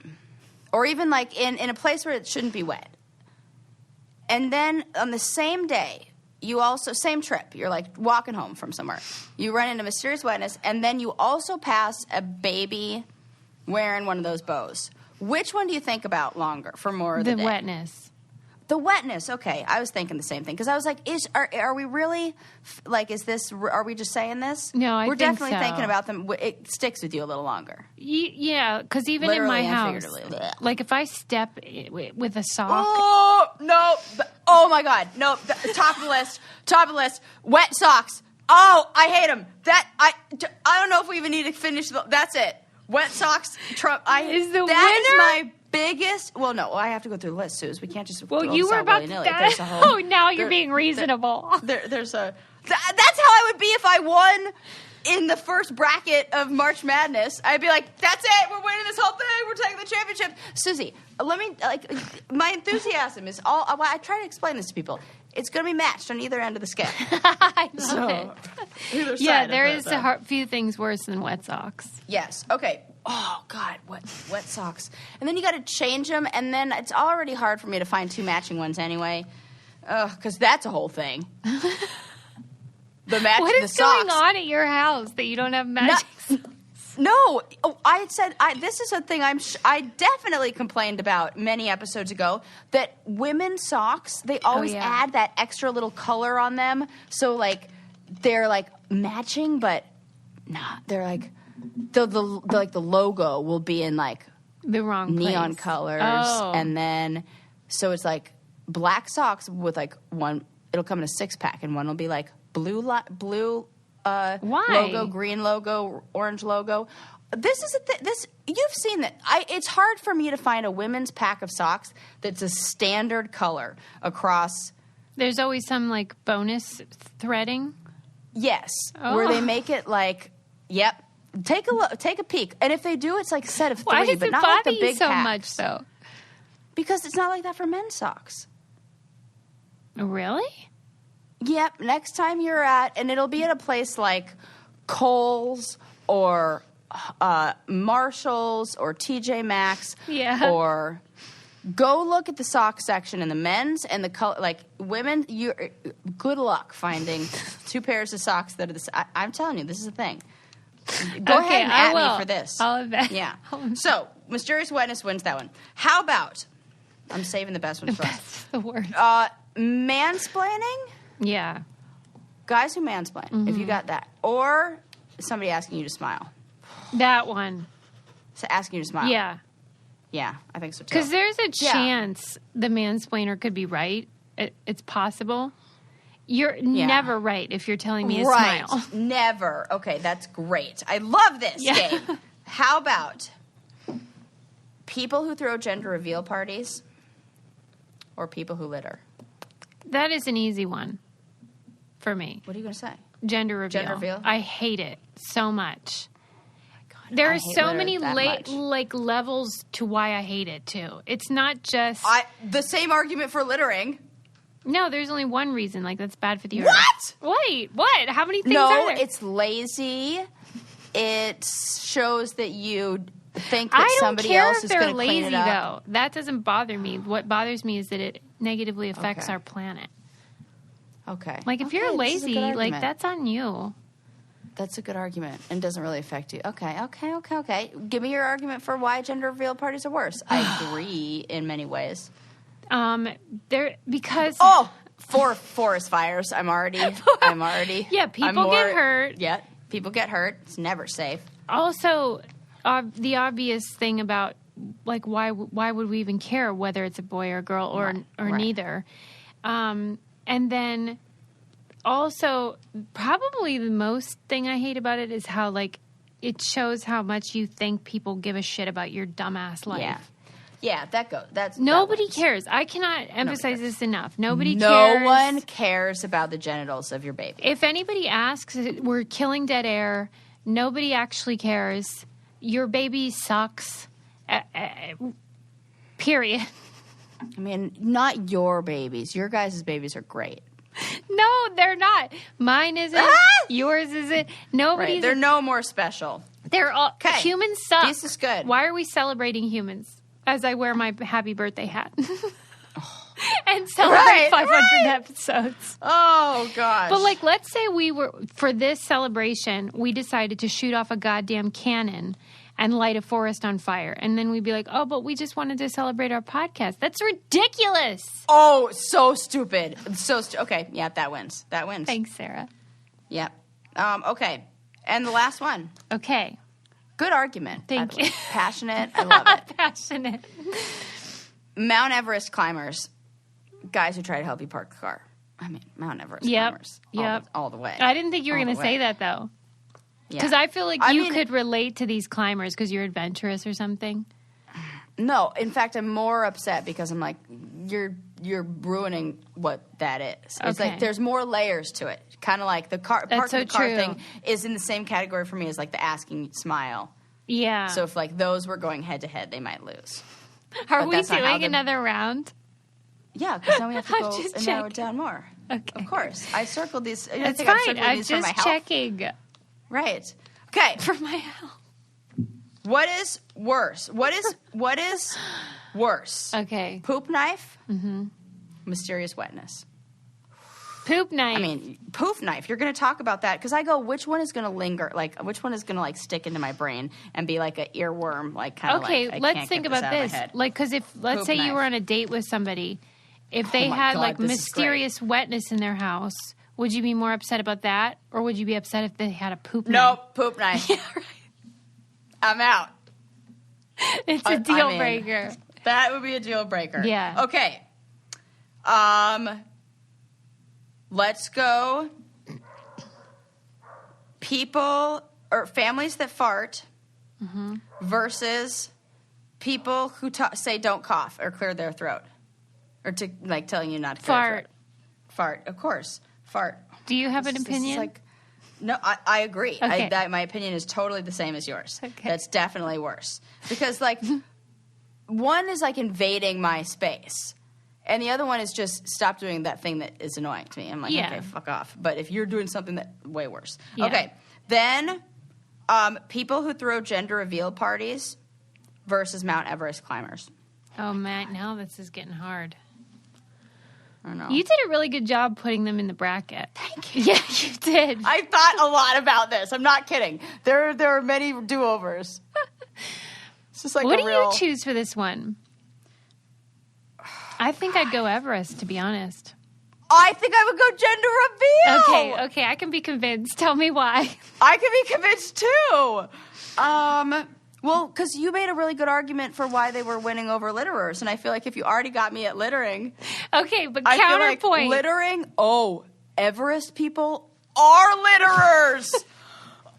or even in a place where it shouldn't be wet, and then on the same day, you also, same trip, you're walking home from somewhere, you run into mysterious wetness, and then you also pass a baby wearing one of those bows. Which one do you think about longer for more of the day? The wetness. The wetness, okay. I was thinking the same thing because I was like, are we really is this? Are we just saying this? No, we're think definitely so. thinking about them. It sticks with you a little longer. Yeah, because even Literally in my and house, figuratively. if I step with a sock, Oh no! Oh my God! No, top of the list. Top of the list. Wet socks. Oh, I hate them. I don't know if we even need to finish. That's it. Wet socks. Trump. Is the that is winner? my biggest. Well, no, I have to go through the list, Suze. We can't just. well, throw you this were out about willy-nilly. to. There's a whole, now you're being reasonable. There's a. That's how I would be if I won in the first bracket of March Madness. I'd be like, that's it. We're winning this whole thing. We're taking the championship. Susie, let me my enthusiasm is all. I try to explain this to people. It's going to be matched on either end of the scale. I love it. Either Yeah, side there of is it, a few things worse than wet socks. Yes. Okay. Oh, God. Wet socks. And then you got to change them, and then it's already hard for me to find 2 matching ones anyway. Because that's a whole thing. What is going on at your house that you don't have matching socks? No, I had said this is a thing I definitely complained about many episodes ago, that women's socks, they always add that extra little color on them. So, like, they're, like, matching, but they're, like, the logo will be in, like, the wrong neon place. colors. Oh. And then, so it's, like, black socks with, like, one, it'll come in a 6-pack, and one will be, like, blue Why? logo, green logo, orange logo. This is this you've seen that. It's hard for me to find a women's pack of socks that's a standard color across. There's always some like bonus threading. Yes, where they make it like, yep. Take a peek, and if they do, it's like a set of 3, Why does but it not bother like the you big so packs. much though? Because it's not like that for men's socks. Really? Yep. Next time you're and it'll be at a place like Kohl's or Marshall's or TJ Maxx. Yeah. Or go look at the sock section in the men's and the color. Like women, good luck finding 2 pairs of socks that are I'm telling you, this is a thing. Go ahead and at me for this. I'll bet. Yeah. So Mysterious Wetness wins that one. How about? I'm saving the best one for us. That's the worst. Mansplaining. Yeah. Guys who mansplain, if you got that. Or somebody asking you to smile. That one. So asking you to smile. Yeah. Yeah, I think so too. Because there's a chance the mansplainer could be right. It's possible. You're never right if you're telling me to smile. Never. Okay, that's great. I love this game. How about people who throw gender reveal parties or people who litter? That is an easy one for me. What are you going to say? Gender reveal. Gender reveal? I hate it so much. There are so many levels to why I hate it too. It's not just the same argument for littering. No, there's only one reason. Like that's bad for the earth. What? Wait, what? How many things are there? It's lazy. It shows that you think that somebody else is going to clean it up. I don't care if they're lazy, though. That doesn't bother me. What bothers me is that it negatively affects our planet. Okay. Like, if you're lazy, like, that's on you. That's a good argument and doesn't really affect you. Okay. Give me your argument for why gender reveal parties are worse. I agree in many ways. Because... Oh! For forest fires. I'm already... Yeah, people get hurt. Yeah, people get hurt. It's never safe. Also, the obvious thing about, like, why would we even care whether it's a boy or a girl or neither? And then also, probably the most thing I hate about it is how, like, it shows how much you think people give a shit about your dumbass life. Yeah, Nobody cares. I cannot emphasize this enough. Nobody cares. No one cares about the genitals of your baby. If anybody asks, we're killing dead air. Nobody actually cares. Your baby sucks. Period. I mean, not your babies. Your guys' babies are great. No, they're not. Mine isn't. Yours isn't. Nobody's. Right. They're no more special. They're all. Humans suck. This is good. Why are we celebrating humans? As I wear my happy birthday hat. And celebrate 500 episodes. Oh, gosh. But, like, let's say for this celebration, we decided to shoot off a goddamn cannon and light a forest on fire. And then we'd be like, oh, but we just wanted to celebrate our podcast. That's ridiculous. Oh, so stupid. Okay, yeah, that wins. Thanks, Sarah. Yeah. Okay. And the last one. Okay. Good argument. Thank you. Passionate. I love it. Passionate. Mount Everest climbers. Guys who try to help you park the car. I mean, Mount Everest climbers. All the way. I didn't think you were going to say that, though. Because I feel like you could relate to these climbers because you're adventurous or something. No. In fact, I'm more upset because I'm like, you're ruining what that is. It's like there's more layers to it. Kind of like the car parking the car thing is in the same category for me as like the asking smile. Yeah. So if like those were going head to head, they might lose. Are we doing another round? Yeah, because now we have to go and narrow it down more. Okay. Of course. I circled these. That's fine. I'm just checking. Right. Okay. For my health. What is worse? What is worse? Okay. Poop knife? Mm-hmm. Mysterious wetness. Poop knife. I mean, poof knife. You're going to talk about that because I go, which one is going to linger? Like, which one is going to like stick into my brain and be like an earworm? Like, kind of. Okay, like, I let's can't think get this about out of my this. head. Like, because if let's Poop say knife. you were on a date with somebody, if they my had God, like this is mysterious wetness in their house, would you be more upset about that, or would you be upset if they had a poop knife? Nope, poop knife. Yeah, right. I'm out. It's a I'm deal in. breaker. That would be a deal breaker. Yeah. Okay. Let's go. People or families that fart versus people who say don't cough or clear their throat, or to like telling you not to clear Fart. their throat. Fart, of course. Fart. Do you have an This is opinion? like, no, I agree. Okay. My opinion is totally the same as yours. Okay. That's definitely worse because like one is like invading my space. And the other one is just stop doing that thing that is annoying to me. I'm like, Yeah. okay, fuck off. But if you're doing something that way worse. Yeah. Okay. Then people who throw gender reveal parties versus Mount Everest climbers. Oh, Matt, now this is getting hard. I don't know. You did a really good job putting them in the bracket. Thank you. Yeah, you did. I thought a lot about this. I'm not kidding. There are many do-overs. It's just like What a do real... you choose for this one? I think I'd go Everest, to be honest. I think I would go gender reveal. Okay, I can be convinced. Tell me why. I can be convinced too. Well, because you made a really good argument for why they were winning over litterers, and I feel like if you already got me at littering, Okay, but I feel counterpoint. like littering. Oh, Everest people are litterers.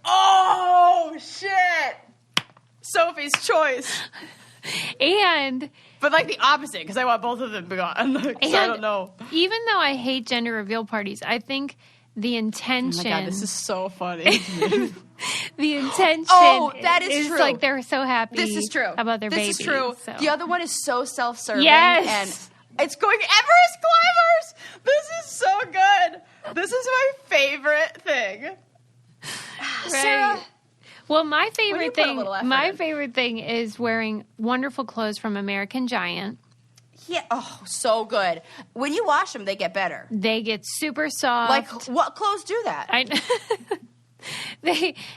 Oh shit! Sophie's choice. And But like the opposite, because I want both of them to be gone. So I don't know. even though I hate gender reveal parties, I think the intention. Oh my god, this is so funny. The intention. Oh, that is true. Like they're so happy. This is true. About their baby. This is true. So. The other one is so self-serving. Yes. And it's going Everest climbers. This is so good. This is my favorite thing. Right. Sarah. Well, my you favorite put a thing. little effort My in. favorite thing is wearing wonderful clothes from American Giant. Yeah. Oh, so good. When you wash them, they get better. They get super soft. Like what clothes do that?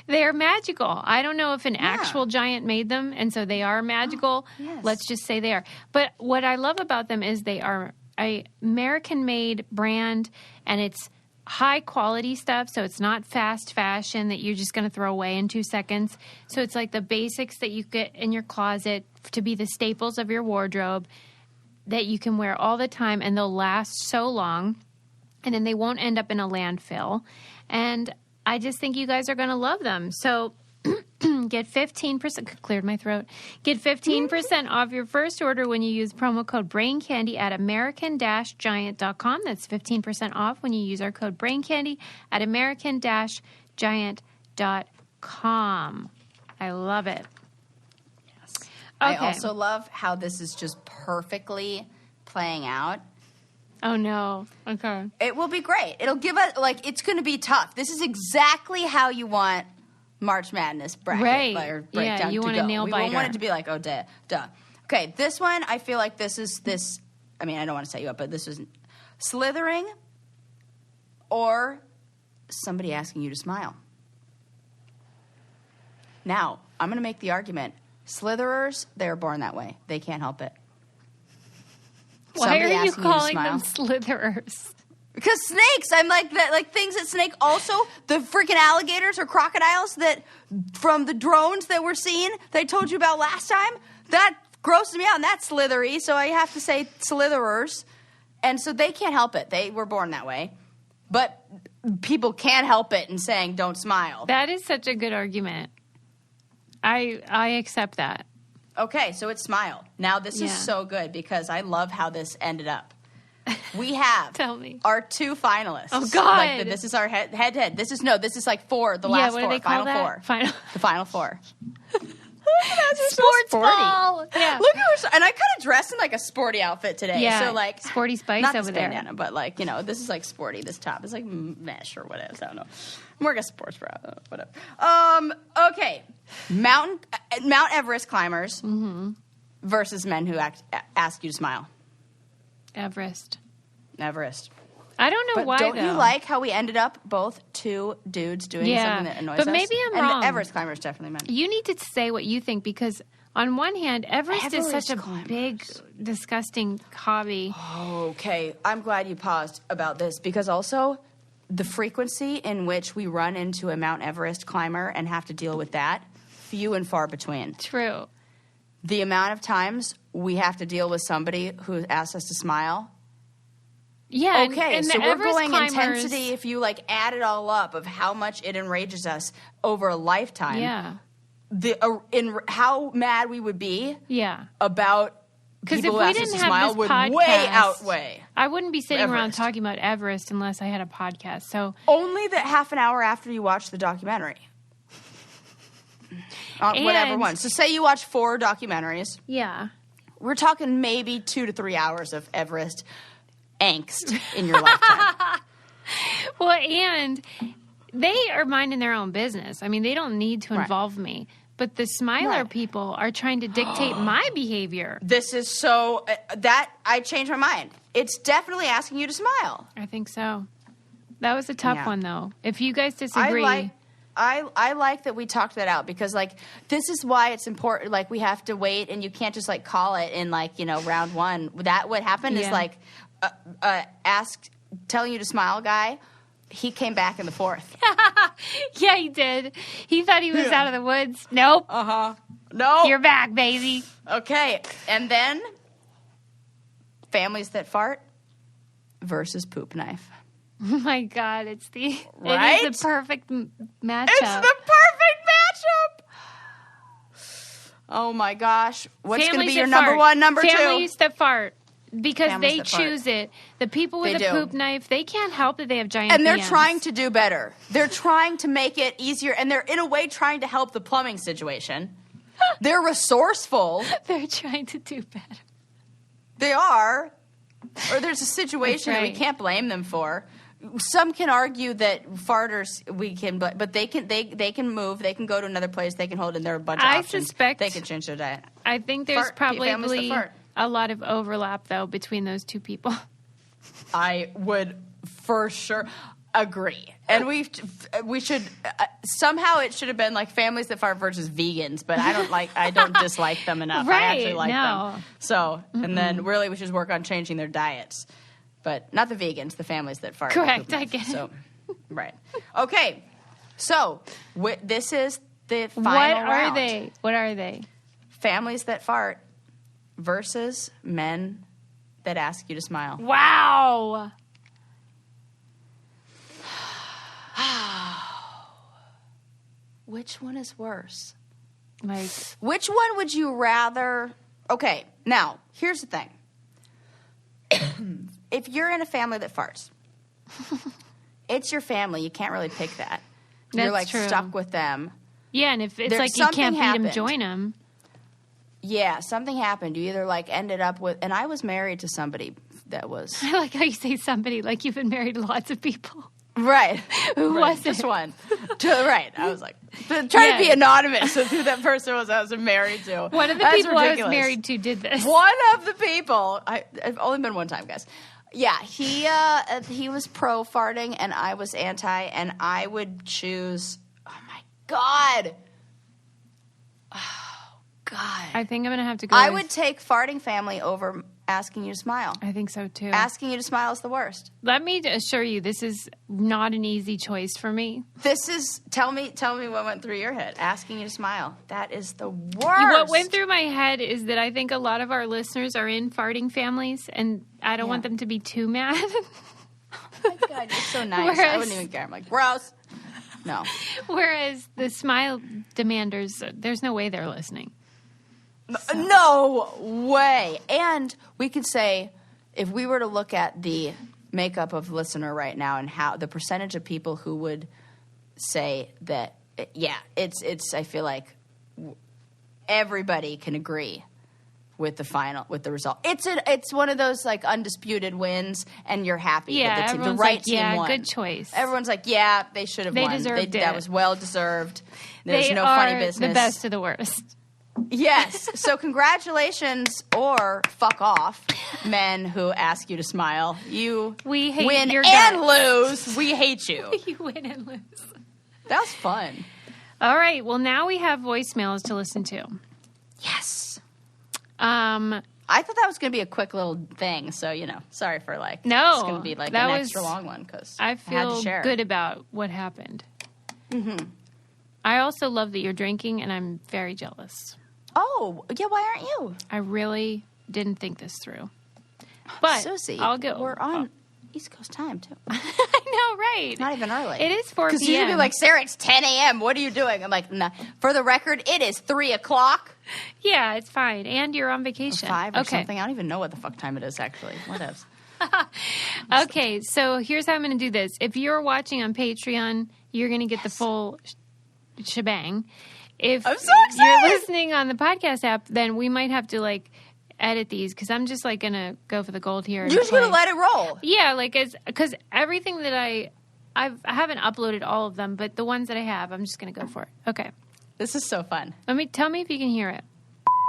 They're magical. I don't know if an actual giant made them, and so they are magical. yes. Let's just say they are. But what I love about them is they are a American-made brand, and it's high quality stuff. So it's not fast fashion that you're just going to throw away in 2 seconds. So it's like the basics that you get in your closet to be the staples of your wardrobe that you can wear all the time, and they'll last so long, and then they won't end up in a landfill. And I just think you guys are going to love them. So get 15%, cleared my throat, get 15% off your first order when you use promo code BRAINCANDY at American-Giant.com. That's 15% off when you use our code BRAINCANDY at American-Giant.com. I love it. I Okay. also love how this is just perfectly playing out. Oh, no. Okay. It will be great. It'll give us, like, it's going to be tough. This is exactly how you want March Madness bracket Right. or Yeah, breakdown you to want a go. nail We won't biter. want it to be like, oh, duh. Okay, this one, I feel like this, I mean, I don't want to set you up, but this is slithering or somebody asking you to smile. Now, I'm going to make the argument. Slitherers, they're born that way. They can't help it. Why Somebody are you asking to calling smile. them slitherers? Because snakes, I'm like that, like things that snake. Also, the freaking alligators or crocodiles that from the drones that we're seeing that I told you about last time. That grosses me out, and that's slithery. So I have to say slitherers, and so they can't help it. They were born that way, but people can't help it in saying don't smile. That is such a good argument. I accept that. Okay, so it's smile. Now this is Yeah. so good because I love how this ended up. We have Tell me. our two finalists. Oh, God. Like, this is our head. This is like four, the last what four. do they call Final that? four. Final. The final four. Sports ball. Yeah. Look at her. And I kind of dressed in like a sporty outfit today. Yeah, So like sporty spice not over this there. bandana, but like, you know, this is like sporty. This top is like mesh or whatever. I don't know. I'm wearing a sports bra. Whatever. Okay. Mount Everest climbers versus men who ask you to smile. Everest. Everest. I don't know But why, don't though. you like how we ended up both two dudes doing something that annoys us? But maybe I'm and wrong. The Everest climbers definitely men. You need to say what you think, because on one hand, Everest is such a climbers. big, disgusting hobby. Okay, I'm glad you paused about this, because also the frequency in which we run into a Mount Everest climber and have to deal with that, few and far between. True. The amount of times we have to deal with somebody who asks us to smile. Yeah. Okay, and so the we're Everest going climbers, intensity, if you like add it all up, of how much it enrages us over a lifetime. Yeah. In how mad we would be Yeah. about Because if people we who ask us didn't to have smile this would podcast, way outweigh. I wouldn't be sitting around Everest. talking about Everest unless I had a podcast. So Only that half an hour after you watch the documentary. Whatever one. So say you watch 4 documentaries. yeah. We're talking maybe 2 to 3 hours of Everest angst in your lifetime. Well, and they are minding their own business. I mean, they don't need to Right. involve me. But the Smiler Right. people are trying to dictate my behavior. This is so... that I changed my mind. It's definitely asking you to smile. I think so. That was a tough Yeah. one, though. If you guys disagree... I like that we talked that out, because like this is why it's important. Like we have to wait, and you can't just like call it in like round 1. That what happened is Yeah. like telling you to smile guy. He came back in the 4th. Yeah, he did. He thought he was out of the woods. Nope. No, You're back, baby. okay. And then families that fart versus poop knife. Oh my God, it Right? is the perfect matchup. It's the perfect matchup. Oh my gosh. What's going to be your number 1, number 2? Families that fart. Because Families they that fart. choose it. The people with They a do. poop knife, they can't help that they have giant And they're hands. trying to do better. They're trying to make it easier, and they're in a way trying to help the plumbing situation. They're resourceful. They're trying to do better. They are. Or there's a situation that we right. can't blame them for. Some can argue that farters we can, but they can move. They can go to another place. They can hold in there a bunch of I options. suspect- they can change their diet. I think there's Families that probably fart. a lot of overlap, though, between those two people. I would for sure agree. And we should somehow it should have been like families that fart versus vegans, but I don't dislike them enough. I actually Right, like no. them. So, and then really we should work on changing their diets. But not the vegans, the families that fart. Correct, I get it. So, right. Okay. So, this is the final What are round. they? What are they? Families that fart versus men that ask you to smile. Wow. Which one is worse? Like, Which one would you rather? Okay, now, here's the thing. If you're in a family that farts, it's your family. You can't really pick that. You're That's like true. stuck with them. yeah, and if it's There's like you something can't beat him, happened. join him. Yeah, something happened. You either like ended up with, and I was married to somebody that was I like how you say somebody like you've been married to lots of people. right. Who Right, was it? just one. Right. I was like trying to be anonymous with who that person was I was married to. One of the That's people I was ridiculous. married to did this. One of the people, I've only been one time, guys. Yeah, he was pro farting and I was anti, and I would choose. Oh my god! Oh god! I think I'm gonna have to go. I with- would take farting family over asking you to smile. I think so too. Asking you to smile is the worst. Let me assure you, this is not an easy choice for me. This is tell me what went through your head. Asking you to smile. That is the worst. What went through my head is that I think a lot of our listeners are in farting families, and I don't want them to be too mad. Oh my god, you're so nice. I Whereas- wouldn't even care. I'm like, gross. No. Whereas the smile demanders, there's no way they're listening. No way. And we could say, if we were to look at the makeup of listener right now and how the percentage of people who would say that, yeah, it's. I feel like everybody can agree with the result. It's one of those like undisputed wins, and you're happy Yeah, that the everyone's right like, team yeah, won. good choice. Everyone's like, yeah, they should have They won. deserved it. That was well deserved. There's They no are funny business. the best of the worst. Yes. So congratulations or fuck off, men who ask you to smile. You We hate win your and guts. lose. We hate you. You win and lose. That was fun. All right. Well, now we have voicemails to listen to. Yes. I thought that was going to be a quick little thing. So, sorry for No, it's going to be like that an was- extra long one because I had to feel share. good about what happened. Mm-hmm. I also love that you're drinking, and I'm very jealous. Oh, yeah. Why aren't you? I really didn't think this through. But Susie, I'll go. we're on East Coast time, too. I know, right? It's not even early. It is 4 p.m. Because you'd be like, Sarah, it's 10 a.m. What are you doing? I'm like, nah. For the record, it is 3 o'clock. Yeah, it's fine. And you're on vacation. 5 or something. I don't even know what the fuck time it is, actually. Whatevs. Okay, so here's how I'm going to do this. If you're watching on Patreon, you're going to get the full shebang. If I'm so excited! you're listening on the podcast app, then we might have to, edit these because I'm just, going to go for the gold here. You're just going to let it roll. Yeah, because everything that I haven't uploaded all of them, but the ones that I have, I'm just going to go for it. Okay. This is so fun. Tell me if you can hear it.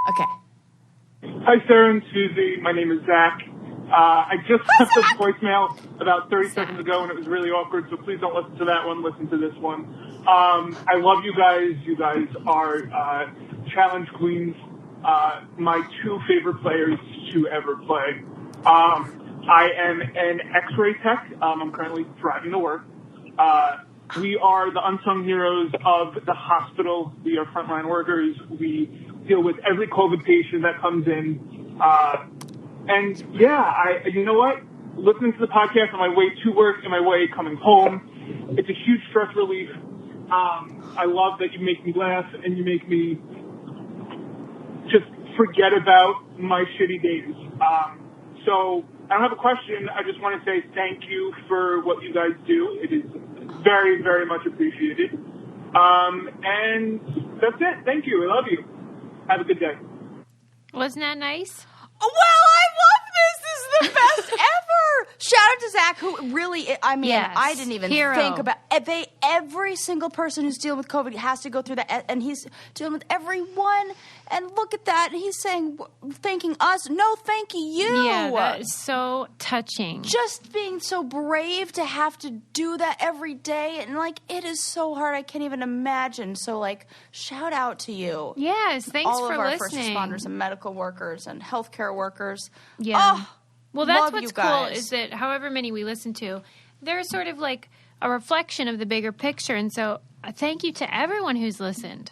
Okay. Hi, Sarah and Susie. My name is Zach. I just left a voicemail about 30 seconds ago, and it was really awkward, so please don't listen to that one. Listen to this one. I love you guys. You guys are challenge queens. My two favorite players to ever play. I am an X-ray tech. I'm currently driving to work. We are the unsung heroes of the hospital. We are frontline workers. We deal with every COVID patient that comes in. And yeah, you know what? Listening to the podcast on my way to work and my way coming home, it's a huge stress relief. I love that you make me laugh and you make me just forget about my shitty days. So I don't have a question. I just want to say thank you for what you guys do. It is very, very much appreciated. And that's it. Thank you. I love you. Have a good day. Wasn't that nice? Well, I love this. This is the best ever. Shout out to Zach, who really, Yes. I didn't even Hero. think about every single person who's dealing with COVID has to go through that, and he's dealing with everyone. And look at that. And he's saying, thanking us. No, thank you. Yeah, that is so touching. Just being so brave to have to do that every day. And, it is so hard. I can't even imagine. So, shout out to you. Yes, thanks all for of our listening. first responders and medical workers and healthcare workers. Yeah. Oh, well, that's love what's you cool guys. is that however many we listen to, they're sort of like a reflection of the bigger picture. And so thank you to everyone who's listened.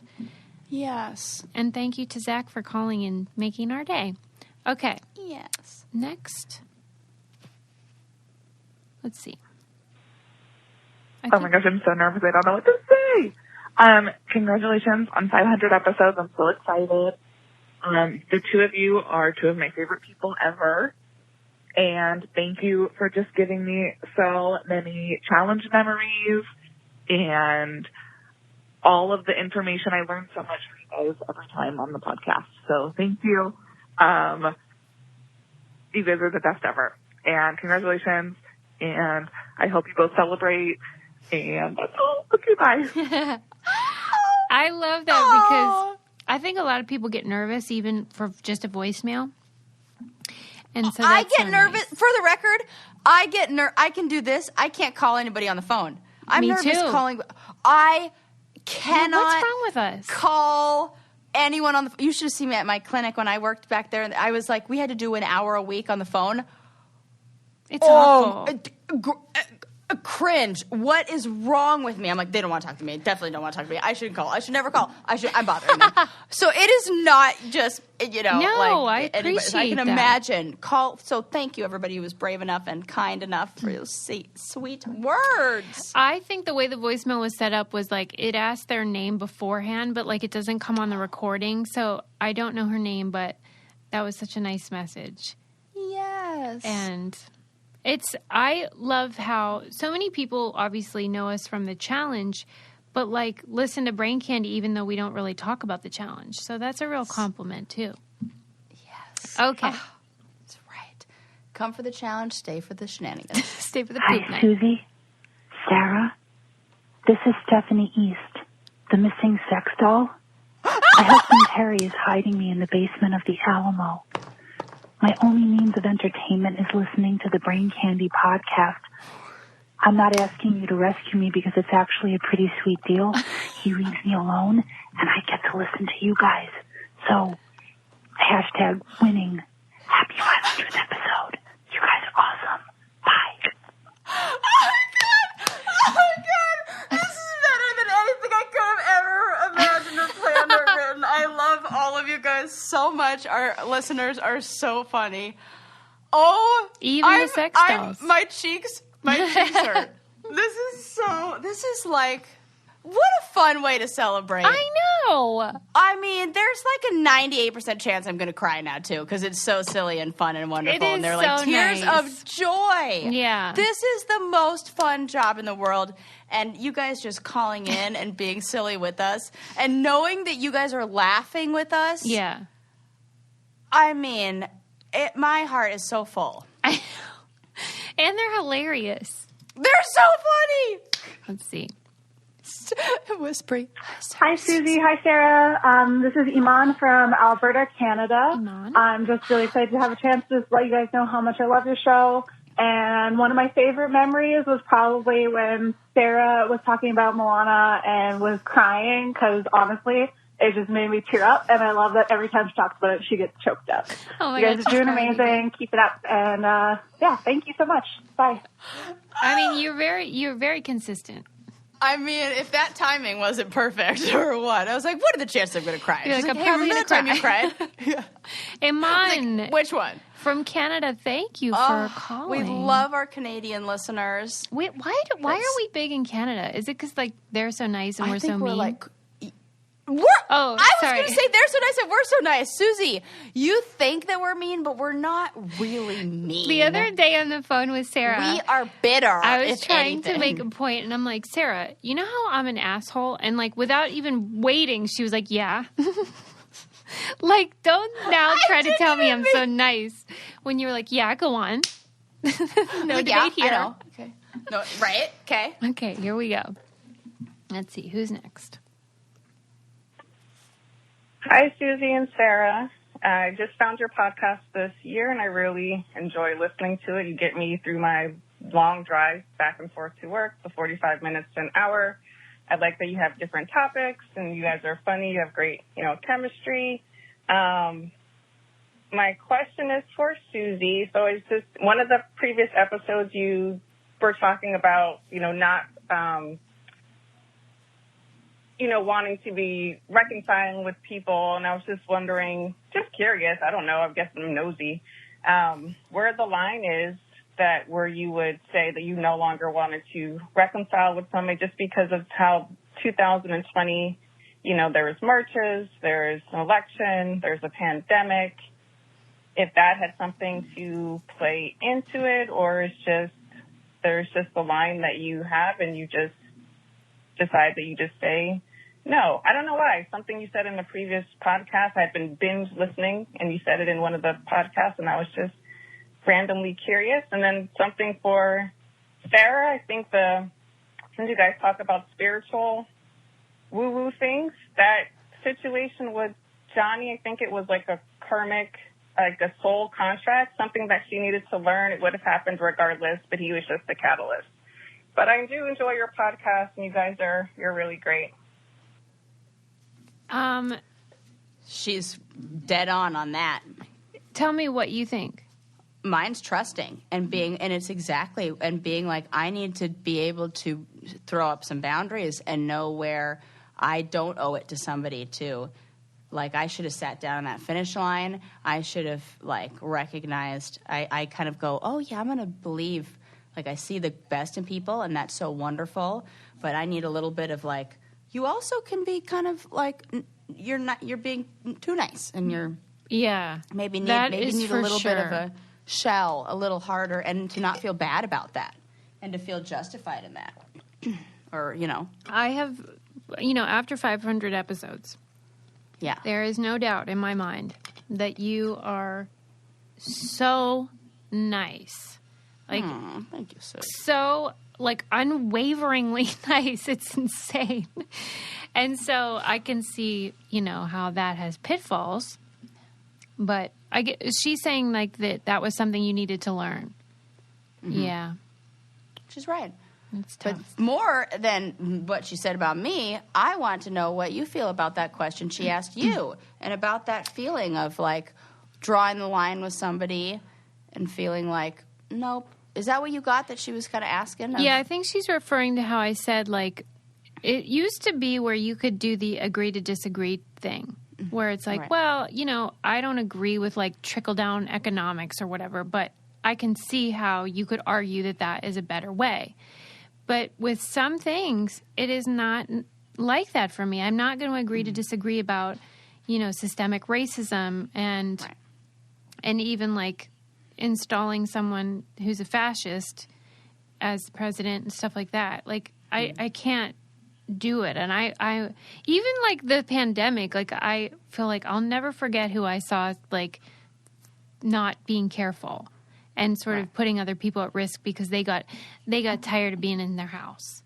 Yes. And thank you to Zach for calling and making our day. Okay. Yes. Next. Let's see. Oh my gosh, I'm so nervous. I don't know what to say. Congratulations on 500 episodes. I'm so excited. The two of you are two of my favorite people ever. And thank you for just giving me so many challenge memories and all of the information. I learned so much from you guys every time on the podcast. So thank you. You guys are the best ever. And congratulations. And I hope you both celebrate. And that's all. Okay, bye. I love that because I think a lot of people get nervous even for just a voicemail. And so I that's get so nervous. nice. For the record, I can do this. I can't call anybody on the phone. I'm Me nervous too. calling. I Yeah, cannot what's wrong with us? call anyone on the phone. You should have seen me at my clinic when I worked back there. I was like, we had to do an hour a week on the phone. It's awful. Cringe. What is wrong with me? I'm like, they don't want to talk to me. Definitely don't want to talk to me. I shouldn't call. I should never call. I'm bothering them. So it is not just, No, I anybody. So I appreciate can that. imagine. So thank you, everybody who was brave enough and kind enough for those sweet words. I think the way the voicemail was set up was it asked their name beforehand, but it doesn't come on the recording. So I don't know her name, but that was such a nice message. Yes. And I love how so many people obviously know us from the challenge, but listen to Brain Candy even though we don't really talk about the challenge. So that's a real compliment too. Yes. Okay. Oh, that's right. Come for the challenge, stay for the shenanigans. Stay for the poop Hi, night. Susie. Sarah. This is Stephanie East, the missing sex doll. My husband Terry is hiding me in the basement of the Alamo. My only means of entertainment is listening to the Brain Candy podcast. I'm not asking you to rescue me because it's actually a pretty sweet deal. He leaves me alone, and I get to listen to you guys. So, hashtag winning. Happy 500th episode. You guys are awesome. Bye. Oh my god! This is better than anything I could have ever imagined or planned or written. I love all of you guys so much. Our listeners are so funny. Oh, even the sex dolls. My cheeks hurt. This is like, what a fun way to celebrate. I know. I mean, there's like a 98% chance I'm going to cry now, too, because it's so silly and fun and wonderful. It is and they're so like tears nice. of joy. Yeah. This is the most fun job in the world. And you guys just calling in and being silly with us and knowing that you guys are laughing with us. Yeah. I mean, my heart is so full. And they're hilarious. They're so funny. Let's see. Whispering. Hi, Susie. Hi, Sarah. This is Iman from Alberta, Canada. Iman. I'm just really excited to have a chance to let you guys know how much I love your show. And one of my favorite memories was probably when Sarah was talking about Moana and was crying because, honestly, it just made me tear up. And I love that every time she talks about it, she gets choked up. Oh my you guys God, are doing amazing. Keep it up. And, yeah, thank you so much. Bye. I mean, you're very consistent. I mean, if that timing wasn't perfect or what, I was like, what are the chances I'm going to cry? You're She's like, like, I'm probably remember gonna that time cry. you cried? Yeah. Iman. Like, which one? From Canada, thank you for calling. We love our Canadian listeners. Wait, why are we big in Canada? Is it because like they're so nice and we're so mean? I was sorry. going to say they're so nice and we're so nice. Susie, you think that we're mean, but we're not really mean. The other day on the phone with Sarah, we are bitter. I was trying anything. to make a point, and I'm like, Sarah, you know how I'm an asshole? And like without even waiting, she was like, yeah. Like, don't now try to tell me I'm so nice when you were like, yeah, go on. No debate here. I know. Okay. No, right? Okay. Okay, here we go. Let's see, who's next? Hi, Susie and Sarah. I just found your podcast this year, and I really enjoy listening to it. You get me through my long drive back and forth to work, the 45 minutes to an hour. I like that you have different topics, and you guys are funny. You have great, chemistry. My question is for Susie. So it's just one of the previous episodes you were talking about, not wanting to be reconciling with people. And I was just wondering, just curious, I don't know, I guess I'm nosy, where the line is that where you would say that you no longer wanted to reconcile with somebody just because of how 2020, there was marches, there's an election, there's a pandemic. If that had something to play into it, or there's just a line that you have and you just decide that you just say, no, I don't know why. Something you said in the previous podcast, I'd been binge listening, and you said it in one of the podcasts, and I was just randomly curious. And then something for Sarah, I think since you guys talk about spiritual woo-woo things, that situation with Johnny, I think it was like a karmic, like a soul contract, something that she needed to learn. It would have happened regardless, but he was just the catalyst. But I do enjoy your podcast, and you guys you're really great. She's dead on that. Tell me what you think. Mine's trusting and being like, I need to be able to throw up some boundaries and know where I don't owe it to somebody to, like, I should have sat down on that finish line. I should have, like, recognized, I kind of go, oh yeah, I'm going to believe, like, I see the best in people and that's so wonderful, but I need a little bit of, like, you also can be kind of like, you're being too nice and you're maybe need a little bit of a shell, a little harder, and to not feel bad about that and to feel justified in that. Or, I have, after 500 episodes, there is no doubt in my mind that you are so nice. Like, thank you, sir. So like unwaveringly nice. It's insane. And so I can see, how that has pitfalls. But she's saying like that was something you needed to learn. Mm-hmm. Yeah. She's right. It's tough. But more than what she said about me, I want to know what you feel about that question she asked you and about that feeling of like drawing the line with somebody and feeling like, nope. Is that what you got that she was kind of asking? Yeah, I think she's referring to how I said, like, it used to be where you could do the agree to disagree thing, where it's like, well, I don't agree with like trickle down economics or whatever, but I can see how you could argue that is a better way. But with some things, it is not like that for me. I'm not going to agree to disagree about, systemic racism and even like installing someone who's a fascist as president and stuff like that. Like I can't do it. And I even like the pandemic, like I feel like I'll never forget who I saw like not being careful and sort of putting other people at risk because they got tired of being in their house.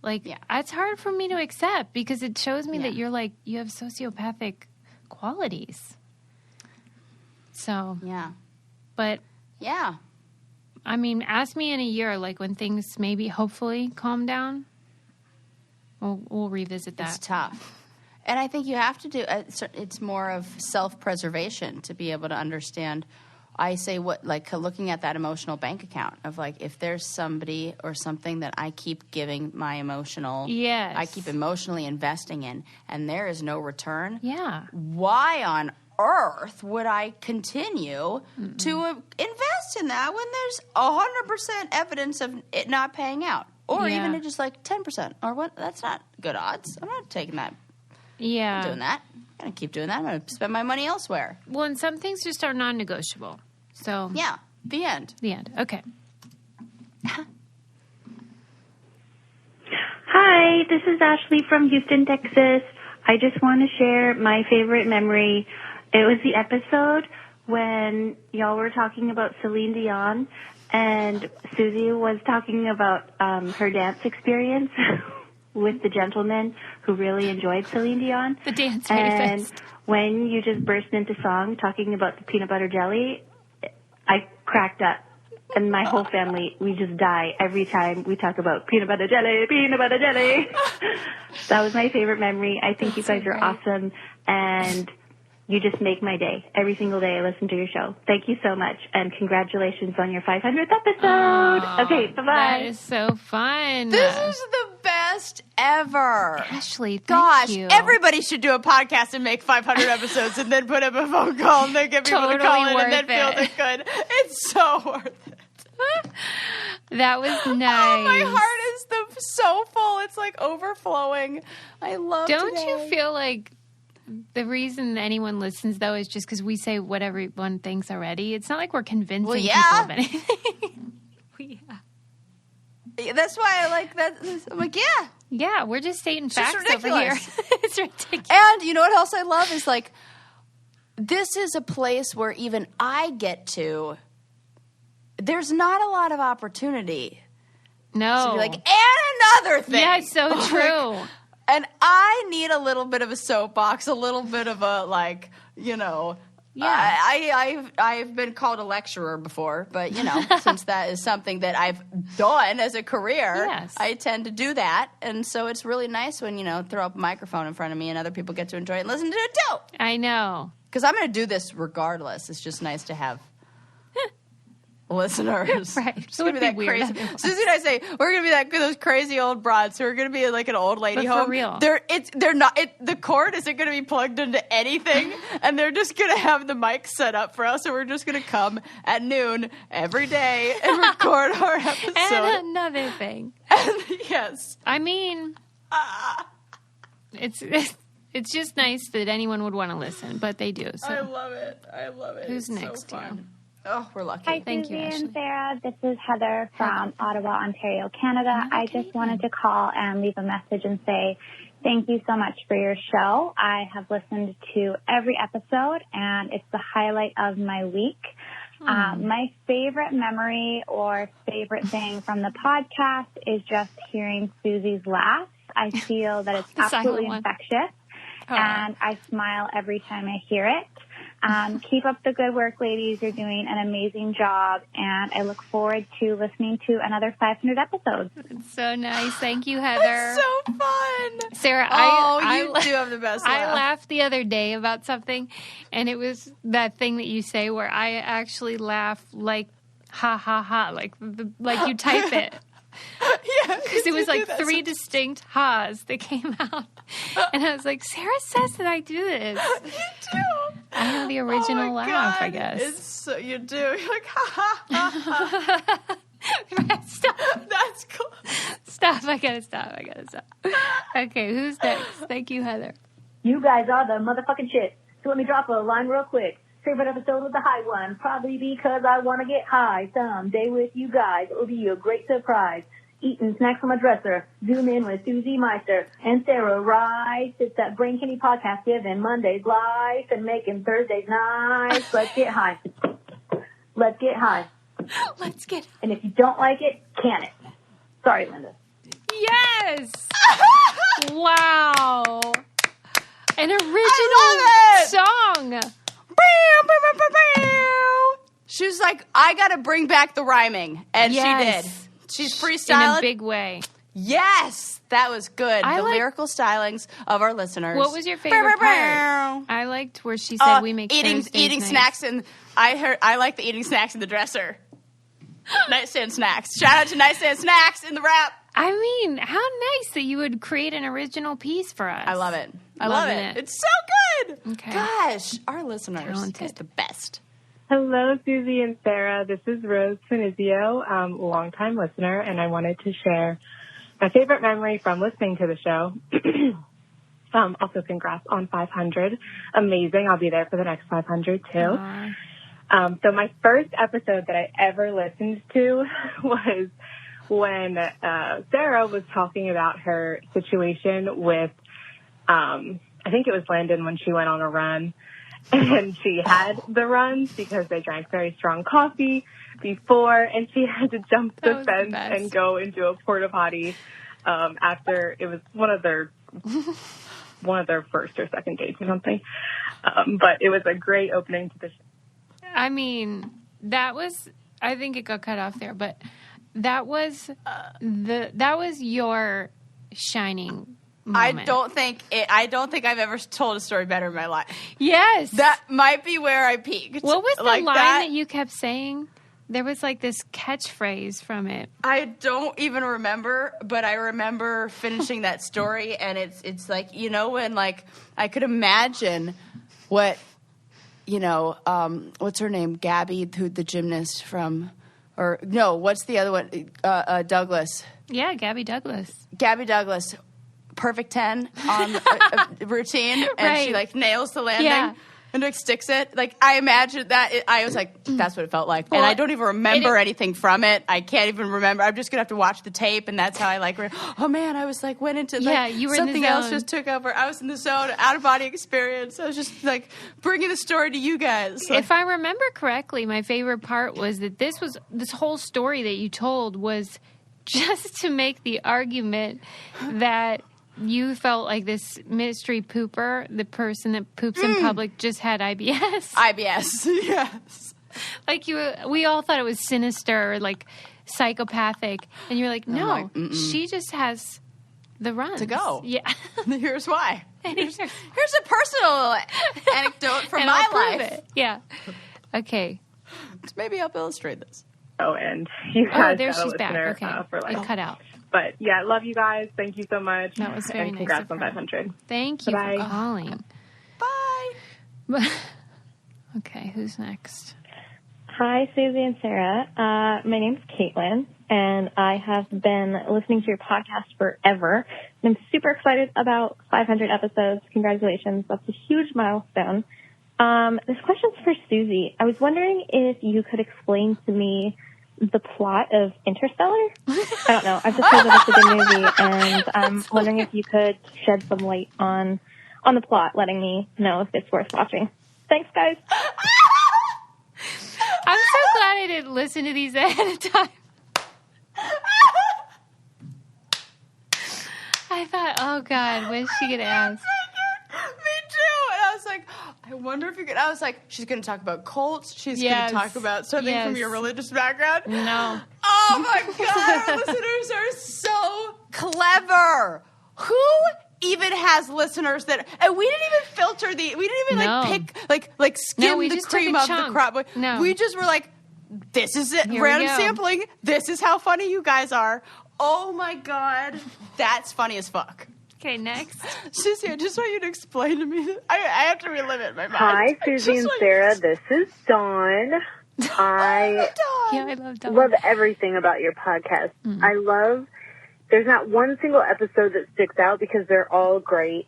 Like, it's hard for me to accept because it shows me that you're like, you have sociopathic qualities. So, but I mean, ask me in a year, like when things maybe hopefully calm down, we'll revisit that. It's tough. And I think you have to do, it's more of self-preservation to be able to understand. I say looking at that emotional bank account of like, if there's somebody or something that I keep giving my I keep emotionally investing in, and there is no return. Yeah. Why on earth would I continue to invest in that when there's 100% evidence of it not paying out? Or even just like 10%. Or what? That's not good odds. I'm not taking that. Yeah. I'm doing that. I'm going to keep doing that. I'm going to spend my money elsewhere. Well, and some things just are non-negotiable. So yeah, the end. The end. Okay. Hi, this is Ashley from Houston, Texas. I just want to share my favorite memory. It was the episode when y'all were talking about Celine Dion and Susie was talking about her dance experience with the gentleman who really enjoyed Celine Dion. The dance and manifest. When you just burst into song talking about the peanut butter jelly, I cracked up. And my whole family, we just die every time we talk about peanut butter jelly, peanut butter jelly. That was my favorite memory. I think you guys are awesome, and you just make my day. Every single day I listen to your show. Thank you so much, and congratulations on your 500th episode. Okay, bye-bye. That is so fun. This is the best ever. Ashley, thank you. Everybody should do a podcast and make 500 episodes and then put up a phone call and then get people to call in and then feel that good. It's so worth it. That was nice. Oh, my heart is so full. It's like overflowing. I love Don't today. you feel like the reason anyone listens, though, is just because we say what everyone thinks already? It's not like we're convincing people of anything. That's why I like that. I'm like, yeah. Yeah, we're just stating facts over here. It's ridiculous. And you know what else I love is like, this is a place where even I get to, there's not a lot of opportunity. No. To be like, and another thing. Yeah, it's so true. And I need a little bit of a soapbox, a little bit of a, like, you know. Yeah. I've been called a lecturer before, but, you know, since that is something that I've done as a career, I tend to do that. And so it's really nice when, you know, throw up a microphone in front of me and other people get to enjoy it and listen to it too. I know. Because I'm going to do this regardless. It's just nice to have listeners. Right. It's going to be that crazy. Susie and I say, we're going to be those crazy old broads who are going to be like an old lady home. For real. They're not, the cord isn't going to be plugged into anything, and they're just going to have the mic set up for us, and we're just going to come at noon every day and record our episode. And another thing. Yes. I mean, it's just nice that anyone would want to listen, but they do. So. I love it. Who's it's next so to you? Oh, we're lucky. Hi, Thank Susie you, Ashley. and Sarah. This is Heather from Ottawa, Ontario, Canada. I just wanted to call and leave a message and say thank you so much for your show. I have listened to every episode, and it's the highlight of my week. My favorite memory or favorite thing from the podcast is just hearing Susie's laugh. I feel that it's absolutely infectious, and I smile every time I hear it. Keep up the good work, ladies. You're doing an amazing job, and I look forward to listening to another 500 episodes. It's so nice. Thank you, Heather. It's so fun. Sarah, you do have the best laugh. I laughed the other day about something, and it was that thing that you say where I actually laugh like ha ha ha, like you type it. Yeah, because it was like 3 distinct ha's that came out, and I was like, Sarah says that I do this. You do. I have the original laugh, I guess. It's so, you do. You're like, ha, ha, ha. Stop. That's cool. Stop. I gotta stop. Okay, who's next? Thank you, Heather. You guys are the motherfucking shit. So let me drop a line real quick. Favorite episode was the high one, probably because I want to get high someday with you guys. It will be a great surprise. Eating snacks on my dresser, zoom in with Susie Meister and Sarah Rice. It's that Brain Candy podcast giving Mondays life and making Thursdays nice. Let's get high. Let's get high. Let's get. And if you don't like it, can it. Sorry, Linda. Yes. Wow. An original song. She was like, I got to bring back the rhyming. And she did. She's freestyling. In a big way. Yes. That was good. The lyrical stylings of our listeners. What was your favorite part? I liked where she said we make eating nice. snacks. And I like the eating snacks in the dresser. Nightstand snacks. Shout out to Nightstand Snacks in the rap. I mean, how nice that you would create an original piece for us. I love it. I love it. It's so good. Okay. Gosh, our listeners is the best. Hello, Susie and Sarah. This is Rose Finizio, longtime listener, and I wanted to share my favorite memory from listening to the show. Also, congrats on 500. Amazing. I'll be there for the next 500, too. So my first episode that I ever listened to was when Sarah was talking about her situation with, I think it was Landon when she went on a run. And she had the runs because they drank very strong coffee before, and she had to jump the fence and go into a porta potty after it was one of their first or second dates or something. But it was a great opening to the show. I mean, that was, I think it got cut off there, but that was your shining moment. I don't think I've ever told a story better in my life. Yes. That might be where I peaked. What was the line that you kept saying? There was like this catchphrase from it. I don't even remember, but I remember finishing that story, and it's like, you know, when like I could imagine what, you know, what's her name? Gabby, the gymnast from, or no, what's the other one? Douglas. Yeah, Gabby Douglas. Gabby Douglas. Perfect 10 on a routine, and she like nails the landing and like sticks it. Like I imagined that. I was like, that's what it felt like, and I don't even remember anything from it. I can't even remember. I'm just gonna have to watch the tape, and that's how I like. Oh man, I was like went into like you were something in the zone. else just took over. I was in the zone, out of body experience. I was just like bringing the story to you guys. Like, if I remember correctly, my favorite part was that this whole story that you told was just to make the argument that you felt like this mystery pooper, the person that poops in public, just had IBS. IBS, yes. Like we all thought it was sinister, like psychopathic, and you're like, no, she just has the runs to go. Yeah, here's why. Here's a personal anecdote from my life. Yeah. Okay. Maybe I'll illustrate this. Oh, and you guys there got a she's back. listener, Okay, for like it cut out. But yeah, love you guys. Thank you so much. That was very and nice. Congrats on 500. Thank you Bye. for calling. Bye. Okay, who's next? Hi, Susie and Sarah. My name's Caitlin, and I have been listening to your podcast forever. I'm super excited about 500 episodes. Congratulations. That's a huge milestone. This question's for Susie. I was wondering if you could explain to me the plot of Interstellar. I don't know. I've just heard that it's a good movie, and I'm wondering if you could shed some light on the plot, letting me know if it's worth watching. Thanks, guys. I'm wanted to listen to these ahead of time. I thought, oh God, what is she gonna ask? Me too. And I was like, I wonder if you could. I was like, she's going to talk about cults. She's going to talk about something from your religious background. No. Oh my God, our listeners are so clever. Who even has listeners that? And we didn't even filter the. We didn't even pick skim the cream of the crop. No, we just were like, this is it. Random sampling. This is how funny you guys are. Oh my God, that's funny as fuck. Okay, next. Susie, I just want you to explain to me. I have to relive it in my mind. Hi, Susie and Sarah. This is Dawn. I love Dawn. Love everything about your podcast. There's not one single episode that sticks out because they're all great.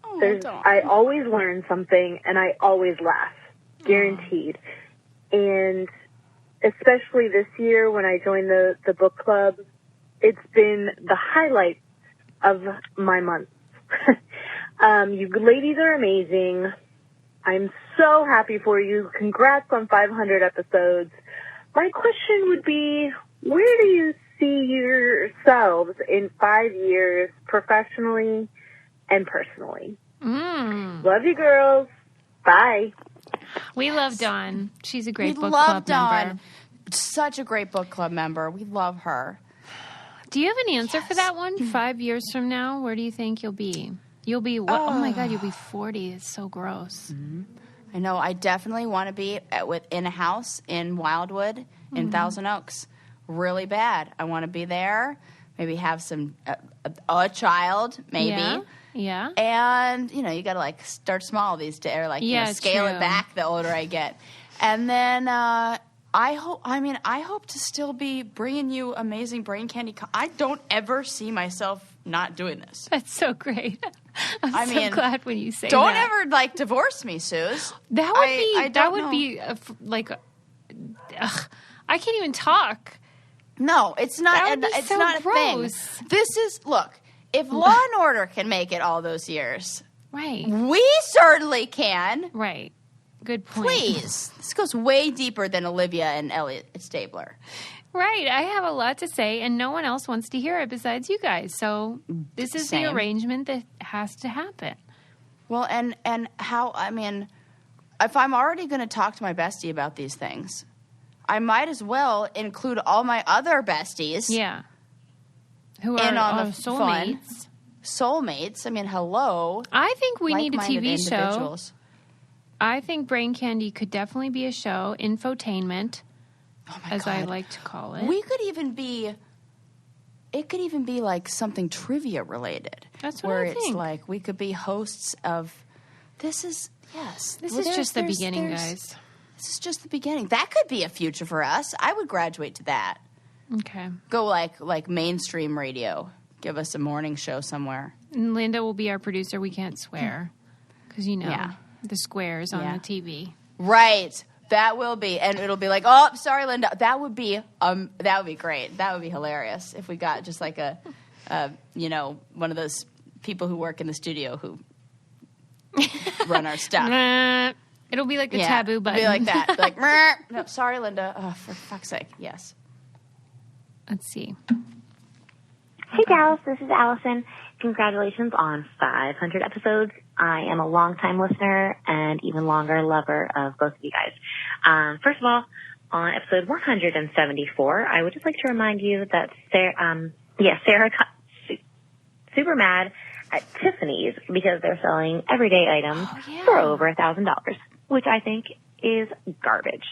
I always learn something and I always laugh. Guaranteed. And especially this year when I joined the book club, it's been the highlight of my month. You ladies are amazing. I'm so happy for you. Congrats on 500 episodes. My question would be, where do you see yourselves in 5 years, professionally and personally? Love you, girls. Bye. We love Dawn. She's a great book club club member. Such a great book club member. We love her. Do you have an answer for that one? 5 years from now, where do you think you'll be? You'll be, oh my God, you'll be 40. It's so gross. Mm-hmm. I know. I definitely want to be in a house in Wildwood, in Thousand Oaks. Really bad. I want to be there, maybe have a child, maybe. Yeah. And, you got to, start small these days, or, scale it back the older I get. And then, I hope to still be bringing you amazing brain candy. I don't ever see myself not doing this. That's so great. I'm so glad when you say don't that. Don't ever divorce me, Suze. That would be I can't even talk. No, it's not. It's not gross. A thing. This is if Law and Order can make it all those years, right? We certainly can. Right. Good point. Please. This goes way deeper than Olivia and Elliot Stabler. Right. I have a lot to say, and no one else wants to hear it besides you guys. So this is the arrangement that has to happen. Well, and how, if I'm already going to talk to my bestie about these things, I might as well include all my other besties. Yeah. Who are on the soulmates. Fun. Soulmates. Hello. I think we need a TV individuals. show. I think Brain Candy could definitely be a show, infotainment, as I like to call it. We could even be, it could even be something trivia related. That's what where I think. It's we could be hosts of, This is just the beginning, guys. This is just the beginning. That could be a future for us. I would graduate to that. Okay. Go like mainstream radio. Give us a morning show somewhere. And Linda will be our producer. We can't swear. Because, the squares on the TV. Right. That will be. And it'll be oh, sorry, Linda. That would be great. That would be hilarious if we got just a one of those people who work in the studio who run our stuff. It'll be like a taboo button. Be like that. No, sorry, Linda. Oh, for fuck's sake. Yes. Let's see. Hey, Dallas. This is Allison. Congratulations on 500 episodes. I am a longtime listener and even longer lover of both of you guys. First of all, on episode 174, I would just like to remind you that Sarah got super mad at Tiffany's because they're selling everyday items for over $1,000, which I think is garbage.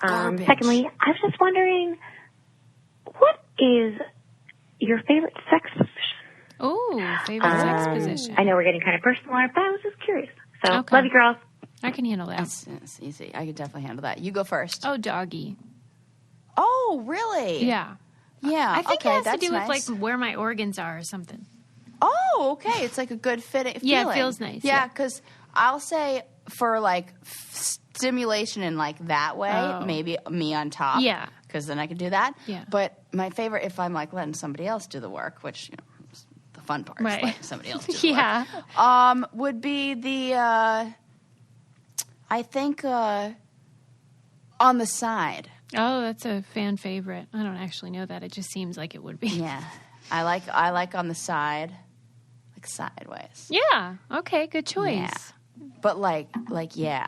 Secondly, I was just wondering, what is your favorite sex position? Oh, favorite sex position. I know we're getting kind of personal, but I was just curious. So, love you, girls. I can handle that. It's easy. I can definitely handle that. You go first. Oh, doggy. Oh, really? Yeah. Yeah. I think it has to do nice. with where my organs are or something. Oh, okay. It's a good feeling. Yeah, it feels nice. Yeah, because I'll say for stimulation in that way, maybe me on top. Yeah. Because then I can do that. Yeah. But my favorite, if I'm letting somebody else do the work, which is the fun part, is letting somebody else do the work. Would be the I think on the side. Oh, that's a fan favorite. I don't actually know that. It just seems like it would be. Yeah. I like on the side, like sideways. Yeah. Okay. Good choice. Yeah. But yeah.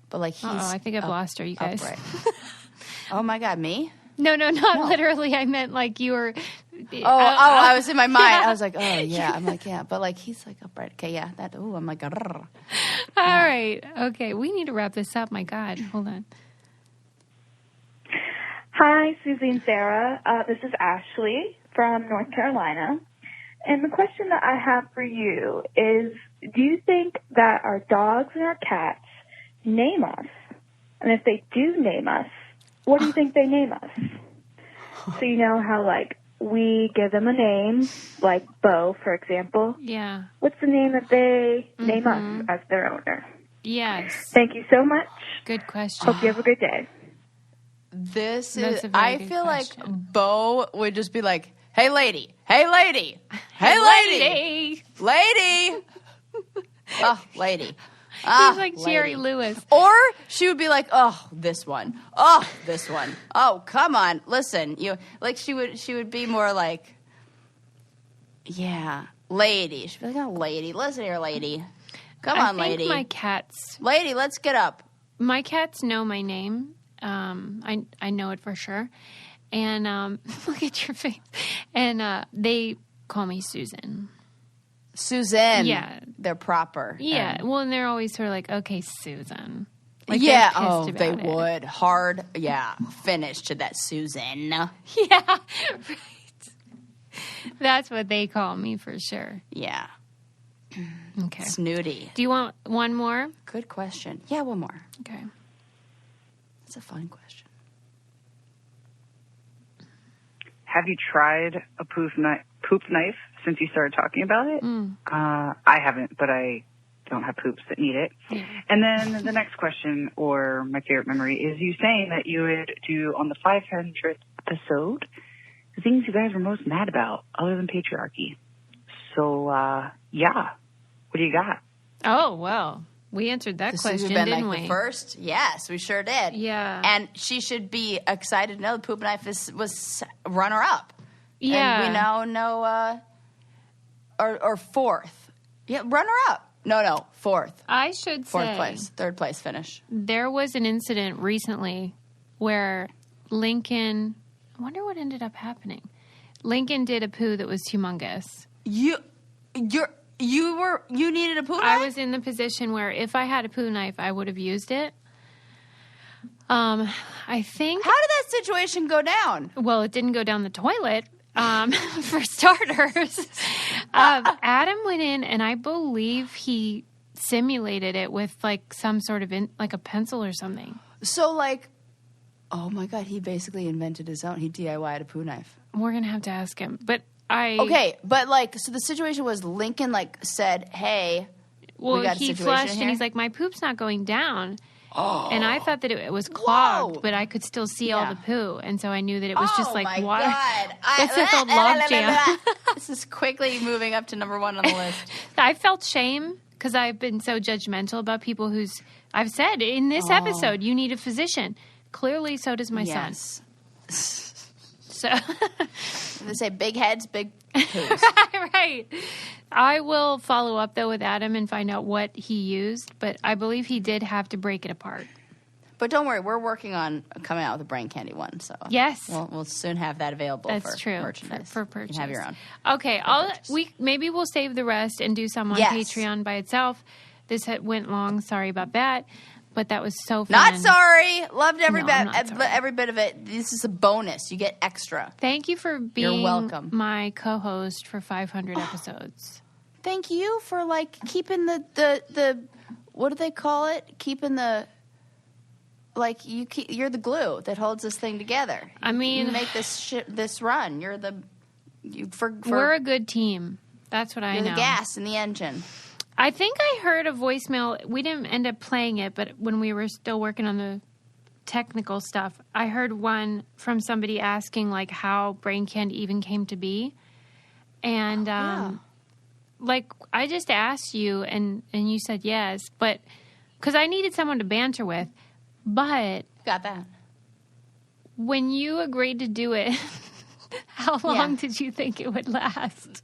But like he's. I think I've lost her, you guys. Oh my God, me? No, not literally. I meant like you were. I was in my mind. I was like, oh yeah. I'm like, yeah. But like he's like upright. Okay, yeah. That. Ooh, I'm like. All right. Okay, we need to wrap this up. My God, hold on. Hi, Susie and Sarah. This is Ashley from North Carolina. And the question that I have for you is, do you think that our dogs and our cats name us? And if they do name us, what do you think they name us? So you know how, like, we give them a name, like Bo, for example. Yeah. What's the name that they name us as their owner? Yes. Thank you so much. Good question. Hope you have a good day. This is. I feel question. Like Bo would just be like, "Hey, lady! Hey, lady! Hey, lady! Lady! Oh, lady!" He's like Jerry Lewis. Or she would be like, "Oh, this one. Oh, this one. Oh, come on, listen." She would be more like, "Yeah, lady." She'd be like, "Oh, lady, listen here, lady. Come on, lady." My cats, lady, let's get up. My cats know my name. I know it for sure. And look at your face. And they call me Susan. Susan. Yeah. They're proper. Yeah. Well, and they're always sort of like, okay, Susan. Like, yeah. Oh, they would. Hard. Yeah. Finish to that Susan. Yeah. Right. That's what they call me for sure. Yeah. Okay. Snooty. Do you want one more? Good question. Yeah, one more. Okay. That's a fun question. Have you tried a poop knife since you started talking about it? I haven't, but I don't have poops that need it. Yeah. And then the next question, or my favorite memory, is you saying that you would do on the 500th episode the things you guys were most mad about other than patriarchy. So, yeah. What do you got? Oh, well. We answered that question, didn't we? The first? Yes, we sure did. Yeah. And she should be excited to know the poop knife was runner-up. Yeah. And we now know, or fourth. Yeah, runner-up. No, fourth. I should say. Fourth place. Third place finish. There was an incident recently where Lincoln, I wonder what ended up happening. Lincoln did a poo that was humongous. You needed a poo knife? I was in the position where if I had a poo knife, I would have used it. I think. How did that situation go down? Well, it didn't go down the toilet. For starters, Adam went in, and I believe he simulated it with like some sort of like a pencil or something. So, like, oh my God, he basically invented his own. He DIY'd a poo knife. We're gonna have to ask him, but. Okay, but like, so the situation was Lincoln like said, "Hey, we got a situation flushed here." And he's like, "My poop's not going down." Oh, and I thought that it was clogged, Whoa. but I could still see all the poo, and so I knew that it was just like my water. God. It's like a log jam. This is quickly moving up to number 1 on the list. I felt shame because I've been so judgmental about people I've said in this episode, you need a physician. Clearly, so does my son. So they say big heads, big poos. Right. I will follow up though with Adam and find out what he used, but I believe he did have to break it apart. But don't worry, we're working on coming out with a brain candy one. So yes, we'll soon have that available. That's for true merchandise. for purchase. You can have your own. Okay, maybe we'll save the rest and do some on Patreon by itself. This went long. Sorry about that. But that was so fun. Not sorry. Loved every every bit of it. This is a bonus. You get extra. Thank you for being You're welcome. My co-host for 500 episodes. Thank you for like keeping the what do they call it? Keeping the like you're the glue that holds this thing together. I mean, you make this run. You're we're a good team. That's what I know. You're the gas in the engine. I think I heard a voicemail. We didn't end up playing it, but when we were still working on the technical stuff, I heard one from somebody asking like how Brain Candy even came to be. And like I just asked you and you said yes, but because I needed someone to banter with, but got that. when you agreed to do it, how long did you think it would last?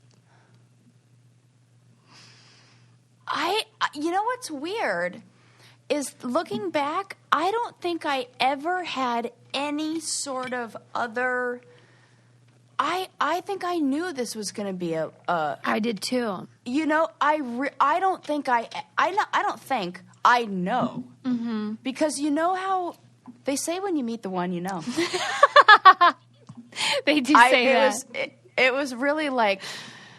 You know what's weird is looking back, I don't think I ever had any sort of other. I think I knew this was going to be a. I did too. You know, I don't think I don't think I know. Mm-hmm. Because you know how they say when you meet the one, you know. They do say that. It was really like,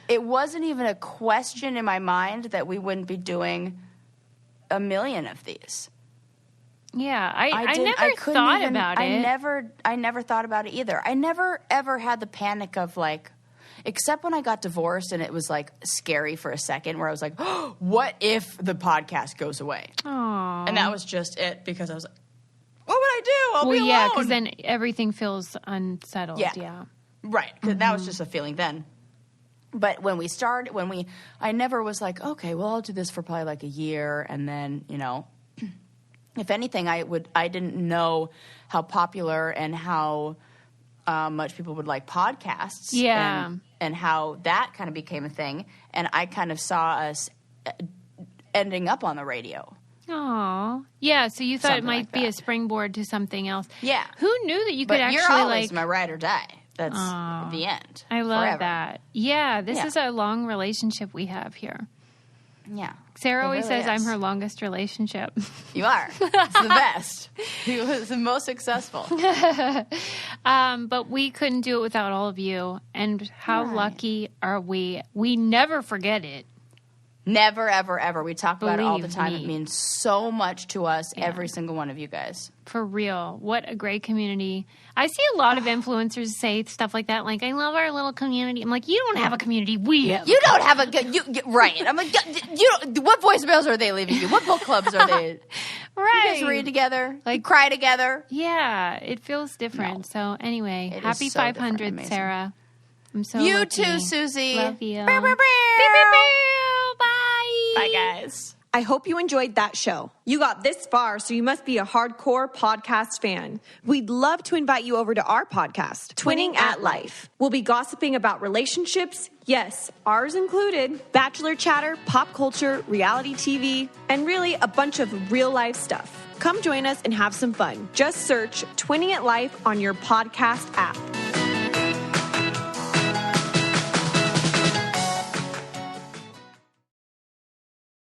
it wasn't even a question in my mind that we wouldn't be doing a million of these. Yeah, I never thought about it. I never thought about it either. I never ever had the panic of like, except when I got divorced and it was like scary for a second where I was like, oh, what if the podcast goes away? Aww. And that was just it, because I was like, what would I do? I'll be alone. Yeah, because then everything feels unsettled. Yeah. Right. Mm-hmm. That was just a feeling then. But when we started, I never was like, okay, well, I'll do this for probably like a year. And then, you know, if anything, I didn't know how popular and how much people would like podcasts. Yeah. And how that kind of became a thing. And I kind of saw us ending up on the radio. Oh, yeah. So you thought something it might be a springboard to something else. Yeah. Who knew that you could actually you're always my ride or die. That's the end. I love forever. that. Yeah, this is a long relationship we have here. Yeah. Sarah always says I'm her longest relationship. You are. It's the best. He was the most successful. But we couldn't do it without all of you. And how lucky are we? We never forget it. Never, ever, ever. We talk about it all the time. It means so much to us, every single one of you guys. For real. What a great community. I see a lot of influencers say stuff like that, like, I love our little community. I'm like, you don't have a community. We have. You don't have right. I'm like, what voicemails are they leaving you? What book clubs are they? Right. You guys read together? Like, cry together? Yeah. It feels different. So, anyway, happy so 500, Sarah. I'm so You lucky. too, Susie. Love you. Bow, bow, bow. Bye. Bye, guys. I hope you enjoyed that show. You got this far, so you must be a hardcore podcast fan. We'd love to invite you over to our podcast, Twinning at Life. We'll be gossiping about relationships, yes, ours included, bachelor chatter, pop culture, reality TV, and really a bunch of real life stuff. Come join us and have some fun. Just search Twinning at Life on your podcast app.